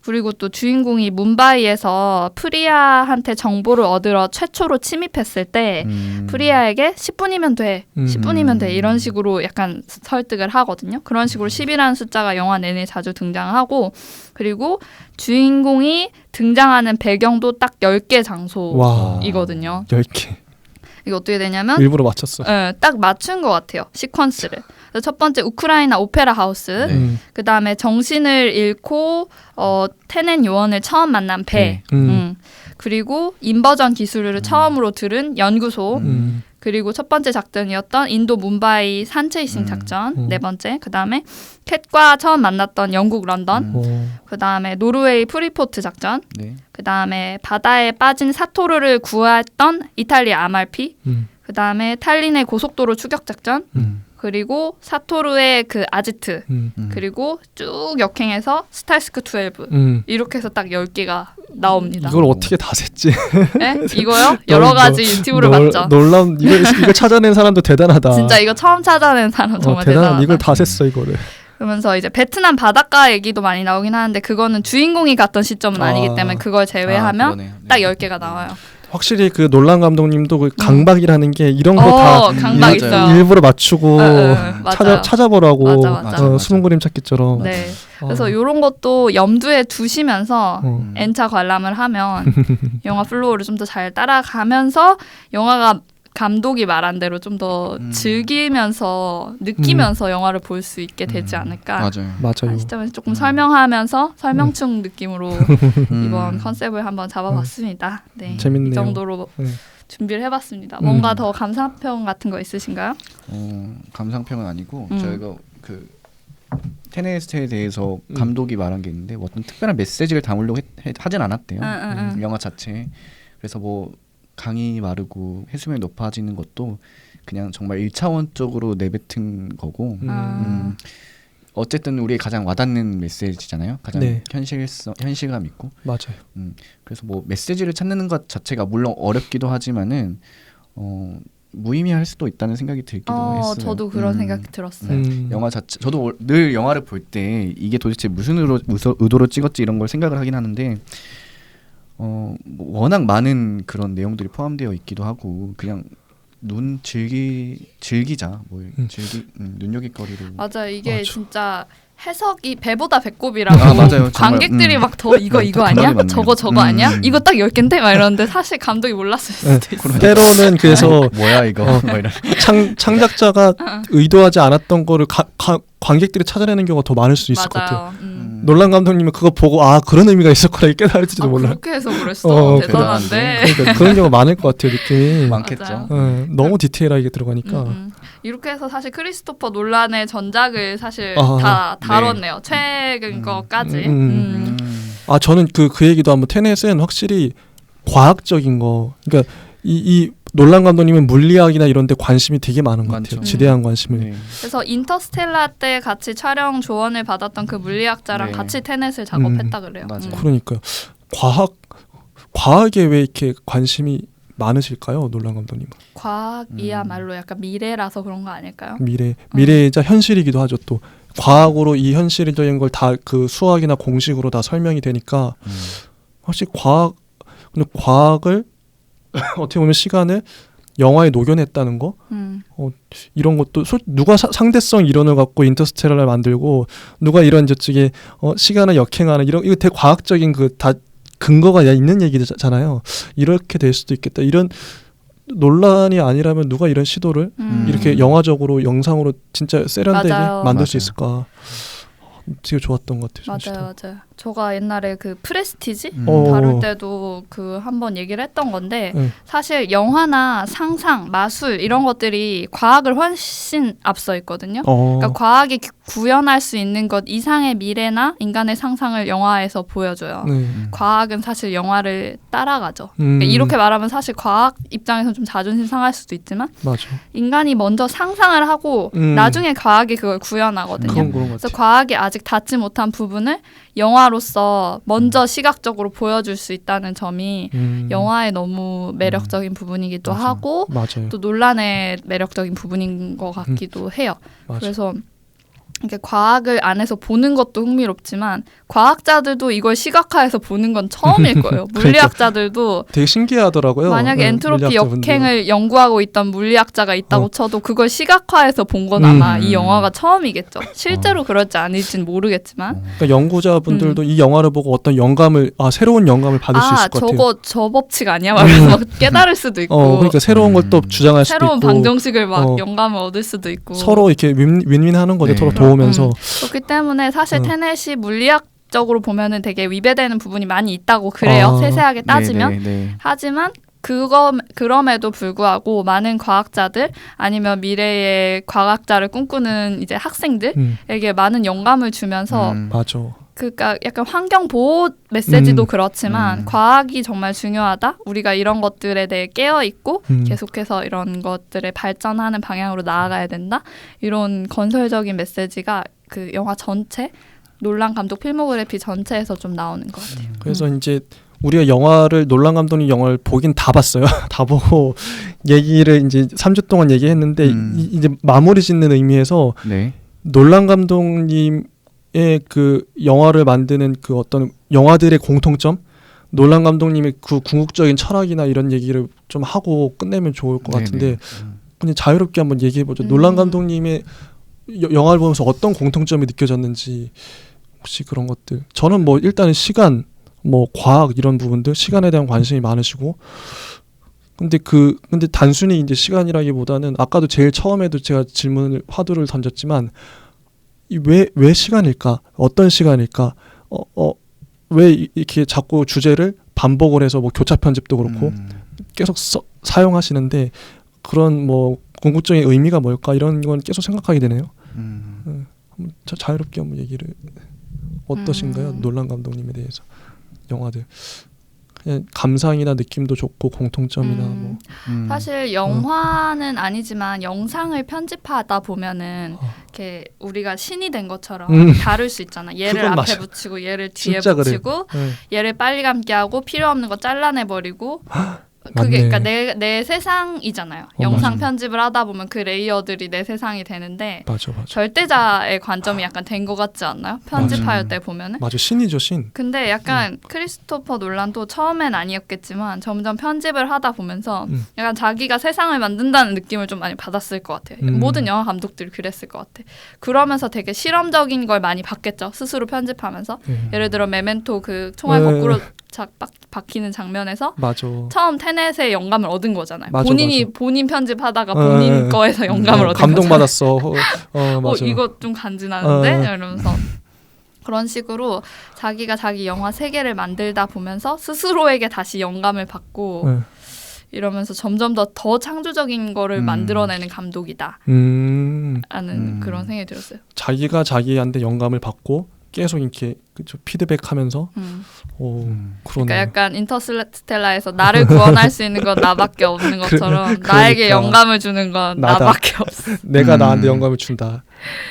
그리고 또 주인공이 뭄바이에서 프리아한테 정보를 얻으러 최초로 침입했을 때 프리아에게 10분이면 돼, 10분이면 돼 이런 식으로 약간 설득을 하거든요. 그런 식으로 10이라는 숫자가 영화 내내 자주 등장하고 그리고 주인공이 등장하는 배경도 딱 10개 장소이거든요. 10개. 이게 어떻게 되냐면 일부러 맞췄어. 딱 맞춘 것 같아요. 시퀀스를. 그래서 첫 번째 우크라이나 오페라 하우스, 그 다음에 정신을 잃고 테넷 요원을 처음 만난 배, 그리고 인버전 기술을 처음으로 들은 연구소, 그리고 첫 번째 작전이었던 인도 뭄바이 산체이싱 작전, 네 번째, 그 다음에 캣과 처음 만났던 영국 런던, 그 다음에 노르웨이 프리포트 작전, 그 다음에 바다에 빠진 사토르를 구했던 이탈리아 아말피, 그 다음에 탈린의 고속도로 추격 작전, 그리고 사토르의 그 아지트, 그리고 쭉 역행해서 스탈스크 12 이렇게 해서 딱 10개가 나옵니다. 이걸 어떻게 다 셌지? 네? 이거요? 여러 가지 유튜브를 봤죠. 놀라운 이걸 찾아낸 사람도 대단하다. 진짜 이거 처음 찾아낸 사람 정말 대단하다. 이걸 다 셌어 이거를. 그러면서 이제 베트남 바닷가 얘기도 많이 나오긴 하는데 그거는 주인공이 갔던 시점은 아니기 때문에 그걸 제외하면 딱 10개가 나와요. 확실히 그 놀란 감독님도 그 강박이라는 게 이런 거 다 강박 있어요. 일부러 맞추고 찾아보라고 맞아. 숨은 그림 찾기처럼. 네. 그래서 이런 것도 염두에 두시면서 N차 관람을 하면 영화 플로우를 좀 더 잘 따라가면서 영화가 감독이 말한 대로 좀 더 즐기면서 느끼면서 영화를 볼 수 있게 되지 않을까. 맞아요. 시점에서 조금 설명하면서 설명충 느낌으로 이번 컨셉을 한번 잡아봤습니다. 네, 재밌네요. 이 정도로 준비를 해봤습니다. 뭔가 더 감상평 같은 거 있으신가요? 감상평은 아니고 저희가 그 테넷에 대해서 감독이 말한 게 있는데 어떤 특별한 메시지를 담으려고 하진 않았대요. 영화 자체에. 그래서 뭐 강이 마르고 해수면이 높아지는 것도 그냥 정말 1차원적으로 내뱉은 거고 어쨌든 우리의 가장 와닿는 메시지잖아요. 가장 현실감 있고. 맞아요. 그래서 뭐 메시지를 찾는 것 자체가 물론 어렵기도 하지만은 무의미할 수도 있다는 생각이 들기도 했어요. 저도 그런 생각이 들었어요. 영화 자체 저도 늘 영화를 볼 때 이게 도대체 무슨 의도로 찍었지 이런 걸 생각을 하긴 하는데 뭐 워낙 많은 그런 내용들이 포함되어 있기도 하고 그냥 즐기자 뭐 눈여깃거리로 맞아 이게 진짜 해석이 배보다 배꼽이라고 맞아요, 관객들이 막 더 이거 아니야? 저거 아니야? 이거 딱 10개인데? 막 이러는데 사실 감독이 몰랐을 수도 있어요. 때로는 그래서 뭐야 이거 창작자가 의도하지 않았던 거를 관객들이 찾아내는 경우가 더 많을 수 있을 것 같아요. 맞아요. 놀란 감독님은 그거 보고 그런 의미가 있었구나 깨달을지도 몰라요. 그렇게 해서 그랬어. 대단한데. 대단한데. 그러니까 그런 경우가 많을 것 같아요. 느낌이. 많겠죠. 너무 디테일하게 들어가니까. 이렇게 해서 사실 크리스토퍼 놀란의 전작을 사실 아, 다 다뤘네요. 최근 거까지. 저는 그 얘기도 한번 테넷은 확실히 과학적인 거. 그러니까 이 놀란 감독님은 물리학이나 이런 데 관심이 되게 많은 것 같아요. 지대한 관심을. 네. 그래서 인터스텔라 때 같이 촬영 조언을 받았던 그 물리학자랑 네. 같이 테넷을 작업했다 그래요. 맞아요. 그러니까요. 과학에 왜 이렇게 관심이 많으실까요, 놀란 감독님은? 과학이야말로 약간 미래라서 그런 거 아닐까요? 미래이자 현실이기도 하죠. 또 과학으로 이 현실적인 걸 다 그 수학이나 공식으로 다 설명이 되니까 확실히 과학을 어떻게 보면 시간을 영화에 녹여냈다는 거 이런 것도 누가 상대성 이론을 갖고 인터스텔라를 만들고 누가 이런 저쪽에 시간을 역행하는 이거 되게 과학적인 그 다 근거가 있는 얘기잖아요. 이렇게 될 수도 있겠다. 이런 논란이 아니라면 누가 이런 시도를 이렇게 영화적으로 영상으로 진짜 세련되게 만들 수 있을까? 되게 좋았던 것 같아요. 맞아요. 제가 옛날에 그 프레스티지 다룰 때도 그 한번 얘기를 했던 건데 사실 영화나 상상, 마술 이런 것들이 과학을 훨씬 앞서 있거든요. 그러니까 과학이 구현할 수 있는 것 이상의 미래나 인간의 상상을 영화에서 보여줘요. 과학은 사실 영화를 따라가죠. 그러니까 이렇게 말하면 사실 과학 입장에서 좀 자존심 상할 수도 있지만 맞아. 인간이 먼저 상상을 하고 나중에 과학이 그걸 구현하거든요. 그래서 과학이 아직 닿지 못한 부분을 영화로서 먼저 시각적으로 보여줄 수 있다는 점이 영화의 너무 매력적인 부분이기도 하고 또 논란의 매력적인 부분인 것 같기도 해요. 그래서 이게 과학을 안에서 보는 것도 흥미롭지만 과학자들도 이걸 시각화해서 보는 건 처음일 거예요. 물리학자들도 되게 신기하더라고요. 만약에 엔트로피 역행을 연구하고 있던 물리학자가 있다고 쳐도 그걸 시각화해서 본 건 아마 이 영화가 처음이겠죠. 실제로 그럴지 아닐지는 모르겠지만 그러니까 연구자분들도 이 영화를 보고 어떤 새로운 영감을 받을 수 있을 것 같아요. 저거 저 법칙 아니야? 말면서 막 깨달을 수도 있고 그러니까 새로운 걸 또 주장할 수도 있고 새로운 방정식을 막 영감을 얻을 수도 있고 서로 이렇게 윈윈하는 거죠. 서로 도우면서 그렇기 때문에 사실 테넷이 물리학적으로 보면은 되게 위배되는 부분이 많이 있다고 그래요. 세세하게 따지면. 하지만 그럼에도 불구하고 많은 과학자들 아니면 미래의 과학자를 꿈꾸는 이제 학생들에게 많은 영감을 주면서 맞아. 그러니까 약간 환경 보호 메시지도 그렇지만 과학이 정말 중요하다. 우리가 이런 것들에 대해 깨어 있고 계속해서 이런 것들을 발전하는 방향으로 나아가야 된다. 이런 건설적인 메시지가 그 영화 전체 놀란 감독 필모그래피 전체에서 좀 나오는 것 같아요. 그래서 이제 우리가 놀란 감독님 영화를 보긴 다 봤어요. 다 보고 얘기를 이제 3주 동안 얘기했는데 이제 마무리 짓는 의미에서 놀란 감독님의 그 영화를 만드는 그 어떤 영화들의 공통점, 놀란 감독님의 그 궁극적인 철학이나 이런 얘기를 좀 하고 끝내면 좋을 것 같은데 그냥 자유롭게 한번 얘기해보죠. 놀란 감독님의 영화를 보면서 어떤 공통점이 느껴졌는지 혹시 그런 것들. 저는 뭐 일단은 시간, 과학 이런 부분들, 시간에 대한 관심이 많으시고 근데 단순히 이제 시간이라기보다는 아까도 제일 처음에도 제가 화두를 던졌지만 왜 시간일까? 어떤 시간일까? 왜 이렇게 자꾸 주제를 반복을 해서 교차 편집도 그렇고 계속 사용하시는데 그런 궁극적인 의미가 뭘까? 이런 건 계속 생각하게 되네요. 자유롭게 한번 얘기를 어떠신가요? 놀란 감독님에 대해서 영화들. 그냥 감상이나 느낌도 좋고 공통점이나 사실 영화는 아니지만 영상을 편집하다 보면은 이렇게 우리가 신이 된 것처럼 다룰 수 있잖아. 얘를 앞에 맞아. 붙이고 얘를 뒤에 진짜 붙이고 얘를 빨리 감게 하고 필요 없는 거 잘라내 버리고 맞네. 그러니까 내 세상이잖아요. 영상 맞아. 편집을 하다 보면 그 레이어들이 내 세상이 되는데 맞아. 절대자의 관점이 약간 된 것 같지 않나요? 편집할 때 보면은. 맞아. 신이죠, 신. 근데 약간 크리스토퍼 놀란도 처음엔 아니었겠지만 점점 편집을 하다 보면서 약간 자기가 세상을 만든다는 느낌을 좀 많이 받았을 것 같아요. 모든 영화 감독들이 그랬을 것 같아. 그러면서 되게 실험적인 걸 많이 봤겠죠. 스스로 편집하면서. 예를 들어 메멘토 그 총알 거꾸로 박히는 장면에서 맞아. 처음 테넷의 영감을 얻은 거잖아요. 맞아, 본인이 맞아. 본인 편집하다가 본인 거에서 영감을 얻은 감동받았어. 맞아. 이거 좀 간지나는데? 이러면서 그런 식으로 자기가 자기 영화 세계를 만들다 보면서 스스로에게 다시 영감을 받고 이러면서 점점 더 창조적인 거를 만들어내는 감독이다 라는 그런 생각이 들었어요. 자기가 자기한테 영감을 받고 계속 이렇게 피드백하면서 그러네. 그러니까 약간 인터스텔라에서 나를 구원할 수 있는 건 나밖에 없는 것처럼 나에게 영감을 주는 건 나밖에 없어. 내가 나한테 영감을 준다.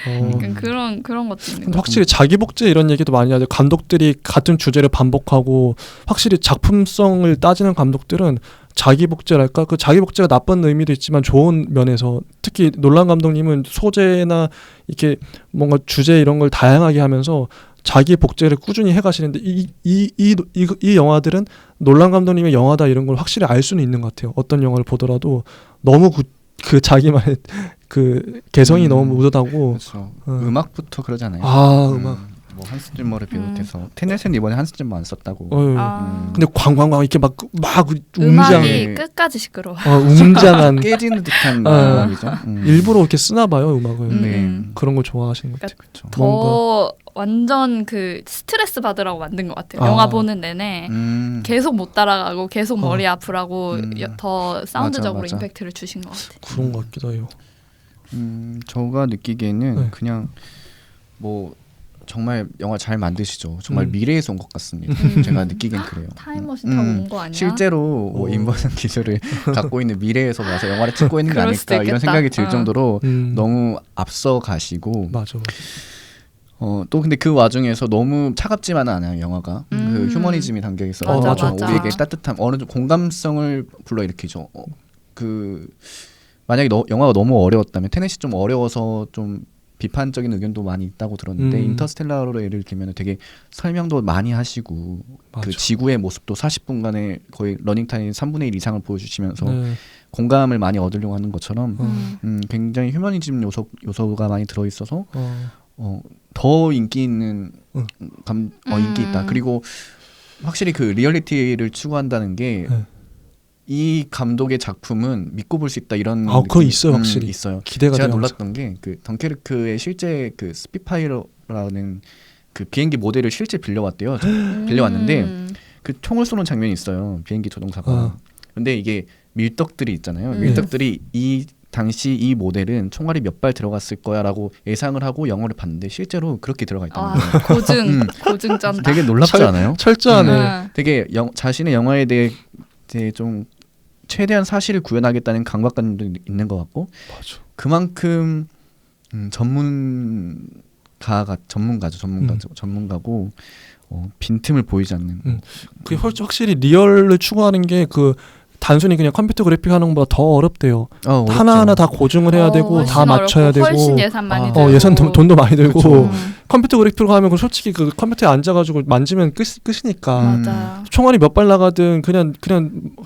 그러니까 그런 것도 있는 거. 확실히 자기 복제 이런 얘기도 많이 하죠. 감독들이 같은 주제를 반복하고 확실히 작품성을 따지는 감독들은 자기 복제랄까? 그 자기 복제가 나쁜 의미도 있지만 좋은 면에서 특히 놀란 감독님은 소재나 이렇게 뭔가 주제 이런 걸 다양하게 하면서 자기 복제를 꾸준히 해가시는데 이 영화들은 놀란 감독님의 영화다 이런 걸 확실히 알 수는 있는 것 같아요. 어떤 영화를 보더라도 너무 그 자기만의 그 개성이 너무 묻어나고 그렇죠. 음악부터 그러잖아요. 음악. 뭐 한스 짐머를 비롯해서 테넷은 이번에 한스 짐머 안 썼다고. 근데 광광광 이렇게 막 음악이 끝까지 시끄러워. 웅장한 깨지는 듯한 음악이죠. 일부러 이렇게 쓰나 봐요 음악을. 그런 걸 좋아하시는 것 같아요. 그러니까 더 완전 그 스트레스 받으라고 만든 것 같아요. 영화 보는 내내 계속 못 따라가고 계속 머리 아프라고 더 사운드적으로 맞아. 임팩트를 주신 것 같아요. 그런 것 같기도 해요. 저가 느끼기에는 그냥 뭐 정말 영화 잘 만드시죠. 정말 미래에서 온 것 같습니다. 제가 느끼긴 그래요. 타임머신 타고 온 거 아니야? 실제로 뭐 인버전 기술을 갖고 있는 미래에서 와서 영화를 찍고 있는 게 아닐까 이런 생각이 들 정도로 너무 앞서 가시고 맞아. 또 근데 그 와중에서 너무 차갑지만은 않아요 영화가. 그 휴머니즘이 담겨 있어서 맞아. 우리에게 따뜻함 어느 정도 공감성을 불러일으키죠. 그 만약에 영화가 너무 어려웠다면 테넷이 좀 어려워서 좀 비판적인 의견도 많이 있다고 들었는데 인터스텔라로 예를 들면 되게 설명도 많이 하시고 그 지구의 모습도 40분간의 거의 러닝타임 3분의 1 이상을 보여주시면서 공감을 많이 얻으려고 하는 것처럼 굉장히 휴머니즘 요소가 많이 들어있어서 더 인기 있는 인기 있다. 그리고 확실히 그 리얼리티를 추구한다는 게 이 감독의 작품은 믿고 볼 수 있다 이런 그거 있어요 확실히 있어요. 기대가 제가 돼요. 놀랐던 게 그 덩케르크의 실제 그 스피파이어라는 그 비행기 모델을 실제 빌려왔대요. 빌려왔는데 그 총을 쏘는 장면이 있어요. 비행기 조종사가. 근데 이게 밀떡들이 있잖아요. 밀떡들이 이 당시 이 모델은 총알이 몇 발 들어갔을 거야라고 예상을 하고 영화를 봤는데 실제로 그렇게 들어가 있다는 거예요. 고증 쩐다. 되게 놀랍지 않아요? 철저하네. 되게 자신의 영화에 대해 좀 최대한 사실을 구현하겠다는 강박관도 있는 것 같고 그만큼 전문가고 빈틈을 보이지 않는. 그게 확실히 리얼을 추구하는 게 그 단순히 그냥 컴퓨터 그래픽 하는 것보다 더 어렵대요. 하나하나 다 고증을 해야 되고 다 맞춰야 되고 훨씬 예산 많이 들고 예산 돈도 많이 들고 컴퓨터 그래픽으로 하면 솔직히 그 컴퓨터에 앉아가지고 만지면 끝이니까 맞아. 총알이 몇 발 나가든 그냥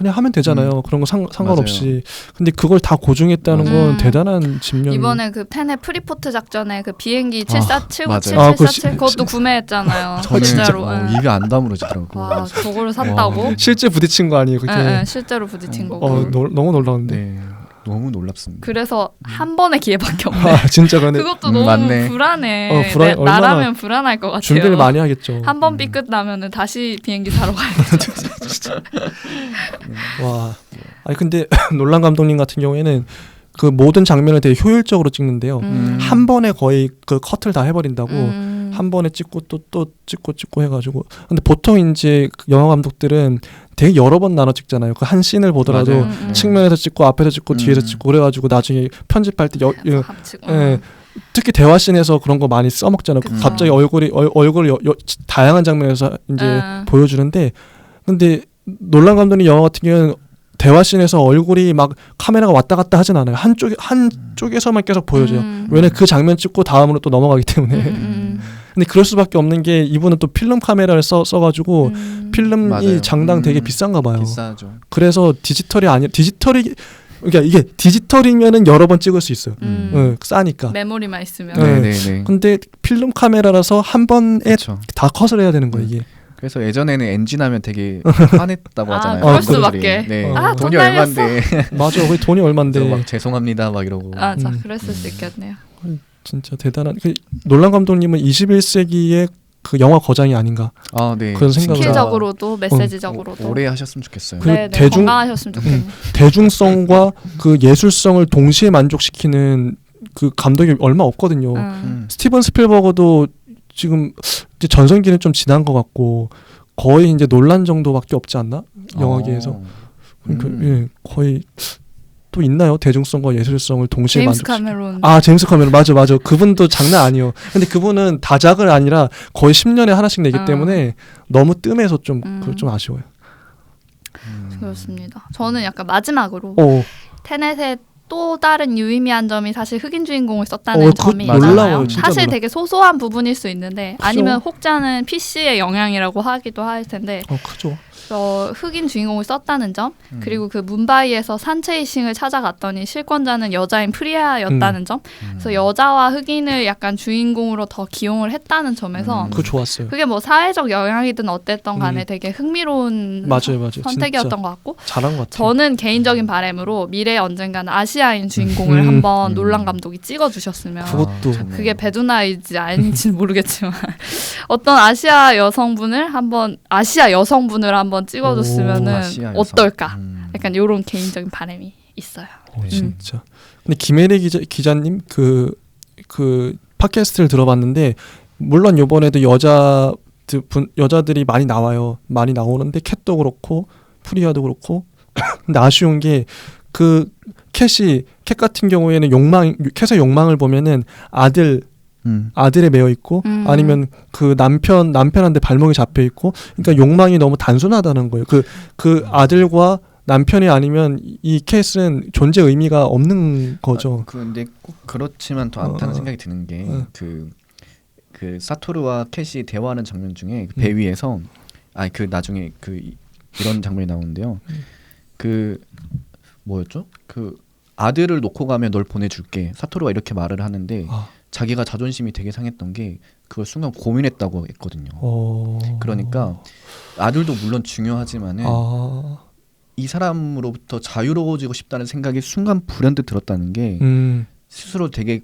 하면 되잖아요. 그런 거 상관없이. 맞아요. 근데 그걸 다 고증했다는 건 대단한 짐력. 이번에 그 테넷 프리포트 작전에 그 비행기 747 그것도 구매했잖아요. 진짜로 입이 안 다물어지더라고. 와, 저거를 샀다고? 실제 부딪힌 거 아니에요? 그게? 네, 실제로 부딪힌 거고. 너무 놀라운데. 네, 너무 놀랍습니다. 그래서 한 번의 기회밖에 없네. 진짜 그러네. 그것도 너무 맞네. 불안해. 나라면 불안할 것 같아요. 준비를 많이 하겠죠. 한 번 삐끗 나면은 다시 비행기 사러 가야 돼. 와, 아니 근데 놀란 감독님 같은 경우에는 그 모든 장면을 되게 효율적으로 찍는데요. 한 번에 거의 그 컷을 다 해버린다고. 한 번에 찍고 또 찍고 해가지고. 근데 보통 이제 영화 감독들은 되게 여러 번 나눠 찍잖아요. 그 한 씬을 보더라도 측면에서 찍고 앞에서 찍고 뒤에서 찍고 그래가지고 나중에 편집할 때 특히 대화 씬에서 그런 거 많이 써먹잖아요. 갑자기 얼굴을 다양한 장면에서 이제 보여주는데, 근데 놀란 감독님 영화 같은 경우는 대화 씬에서 얼굴이 막 카메라가 왔다 갔다 하진 않아요. 한쪽에서만 계속 보여줘요. 왜냐면 그 장면 찍고 다음으로 또 넘어가기 때문에. 근데 그럴 수밖에 없는 게 이분은 또 필름 카메라를 써가지고 필름이 맞아요. 장당 되게 비싼가 봐요. 비싸죠. 그래서 그러니까 이게 디지털이면은 여러 번 찍을 수 있어요. 싸니까. 메모리만 있으면. 네. 근데 필름 카메라라서 한 번에 다 컷을 해야 되는 거예요, 이게. 그래서 예전에는 엔진하면 되게 화냈다고 하잖아요. 그럴 감독들이. 수밖에. 네. 돈 돈이 날렸어. 얼만데. 맞아, 거기 돈이 얼만데. 그래서 막 죄송합니다 막 이러고. 자, 그랬을 수 있겠네요. 진짜 대단한. 놀란 감독님은 21세기의 그 영화 거장이 아닌가. 아, 네. 그런 생각을 스킬적으로도 메시지적으로도 오래 하셨으면 좋겠어요. 그 네, 대중- 건강하셨으면 좋겠네요. 대중성과 그 예술성을 동시에 만족시키는 그 감독이 얼마 없거든요. 스티븐 스필버거도 지금 이제 전성기는 좀 지난 것 같고 거의 이제 논란 정도밖에 없지 않나 영화계에서. 그러니까 예, 거의 또 있나요? 대중성과 예술성을 동시에 제임스 만족시키는. 카메론. 제임스 카메론 맞아. 그분도 장난 아니에요. 근데 그분은 다작을 아니라 거의 10년에 하나씩 내기 때문에 너무 뜸해서 좀 그거 좀 아쉬워요. 그렇습니다. 저는 약간 마지막으로 어, 테넷의 또 다른 유의미한 점이 사실 흑인 주인공을 썼다는 그거 점이 놀라워요. 있잖아요. 진짜 사실 놀라. 되게 소소한 부분일 수 있는데 그죠. 아니면 혹자는 PC의 영향이라고 하기도 할 텐데 크죠. 흑인 주인공을 썼다는 점 그리고 그 문바이에서 산체이싱을 찾아갔더니 실권자는 여자인 프리아였다는 점 그래서 여자와 흑인을 약간 주인공으로 더 기용을 했다는 점에서 그거 좋았어요. 그게 뭐 사회적 영향이든 어땠던 간에 되게 흥미로운 맞아요. 선택이었던 진짜 것 같고 잘한 것 같아요. 저는 개인적인 바람으로 미래에 언젠가는 아시아인 주인공을 한번 놀란 감독이 찍어주셨으면 그것도 그게 배두나인지 아닌지는 모르겠지만 어떤 아시아 여성분을 한번 찍어줬으면은 아시아 여성. 어떨까? 약간 이런 개인적인 바람이 있어요. 진짜. 근데 김혜리 기자님 그 팟캐스트를 들어봤는데 물론 이번에도 여자들이 많이 나와요. 많이 나오는데 캣도 그렇고 프리아도 그렇고 근데 아쉬운 게 그 캣 같은 경우에는 캣의 욕망을 보면은 아들에 매여 있고 아니면 그 남편한테 발목이 잡혀 있고 그러니까 욕망이 너무 단순하다는 거예요. 그 아들과 남편이 아니면 이 캣은 존재 의미가 없는 거죠. 근데 꼭 그렇지만 더 않다는 생각이 드는 게 그 사토르와 캣이 대화하는 장면 중에 그 배 위에서 나중에 이런 장면이 나오는데요. 뭐였죠? 그 아들을 놓고 가면 널 보내줄게. 사토르가 이렇게 말을 하는데 자기가 자존심이 되게 상했던 게 그걸 순간 고민했다고 했거든요. 그러니까 아들도 물론 중요하지만은 이 사람으로부터 자유로워지고 싶다는 생각이 순간 불현듯 들었다는 게 스스로 되게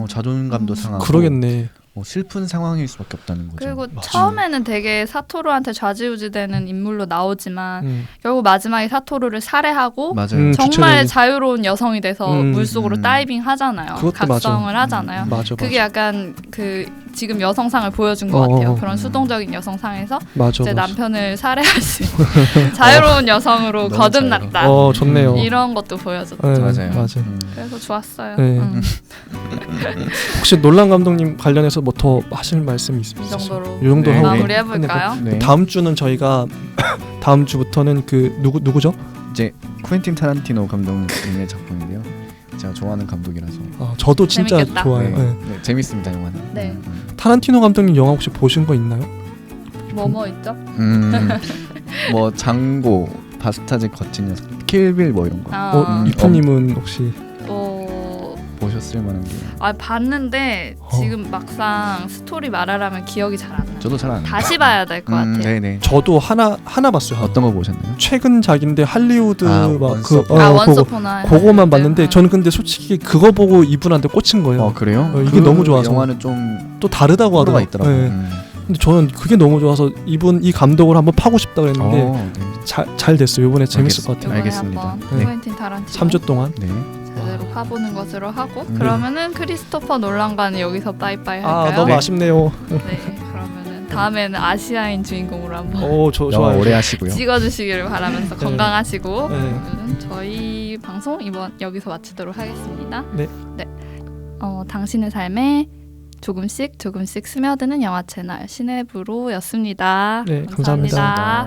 자존감도 상하고 그러겠네. 슬픈 상황일 수밖에 없다는 거죠. 그리고 맞아요. 처음에는 되게 사토루한테 좌지우지되는 인물로 나오지만 결국 마지막에 사토루를 살해하고 맞아요. 정말 주체적인- 자유로운 여성이 돼서 물속으로 다이빙 하잖아요. 그것도 각성을 하잖아요. 맞아. 그게 약간 지금 여성상을 보여준 것 같아요. 그런 수동적인 여성상에서 맞아. 제 남편을 살해할 수 있는 자유로운 여성으로 너무 거듭났다. 좋네요. 이런 것도 보여줬죠. 네, 맞아요. 그래서 좋았어요. 네. 혹시 놀란 감독님 관련해서 뭐 더 하실 말씀이 이 있으세요? 정도로 이 정도 네. 하고 마무리해볼까요? 네. 다음 주는 저희가 다음 주부터는 누구죠? 이제 쿠엔틴 타란티노 감독님의 작품인데요. 제가 좋아하는 감독이라서 저도 진짜 재밌겠다. 좋아요. 네. 네, 재밌습니다 영화는. 네. 타란티노 감독님 영화 혹시 보신 거 있나요? 뭐뭐 있죠? 뭐 장고, 바스타즈 거친 녀석, 킬빌 뭐 이런 거 이프님은 혹시 또 보셨을 만한 게. 봤는데 지금 막상 스토리 말하라면 기억이 잘 안 나요. 저도 잘 안. 다시 봐야 될 것 같아요. 네네. 저도 하나 봤어요. 어떤 거 보셨나요? 최근 작인데 할리우드 원스 원스 오퍼나 그거만 봤는데 저는 근데 솔직히 그거 보고 이분한테 꽂힌 거예요. 그래요? 이게 너무 좋아서. 영화는 좀 또 다르다고 호러가 하더라고요. 있더라고요. 네. 근데 저는 그게 너무 좋아서 이 감독을 한번 파고 싶다 그랬는데 네. 잘 됐어요. 이번에 재밌을 것 같아요. 알겠습니다. 네. 네. 쿠엔틴 타란티노 3주 동안. 네. 제대로 파보는 것으로 하고 그러면은 크리스토퍼 놀란과는 여기서 빠이빠이 할까요? 너무 네. 아쉽네요. 네, 그러면은 다음에는 아시아인 주인공으로 한번 영화 좋아요. 오래 하시고요. 찍어주시기를 바라면서 건강하시고 네. 오늘은 저희 방송 이번 여기서 마치도록 하겠습니다. 네. 당신의 삶에 조금씩 스며드는 영화 채널 시네브로였습니다. 네, 감사합니다. 감사합니다.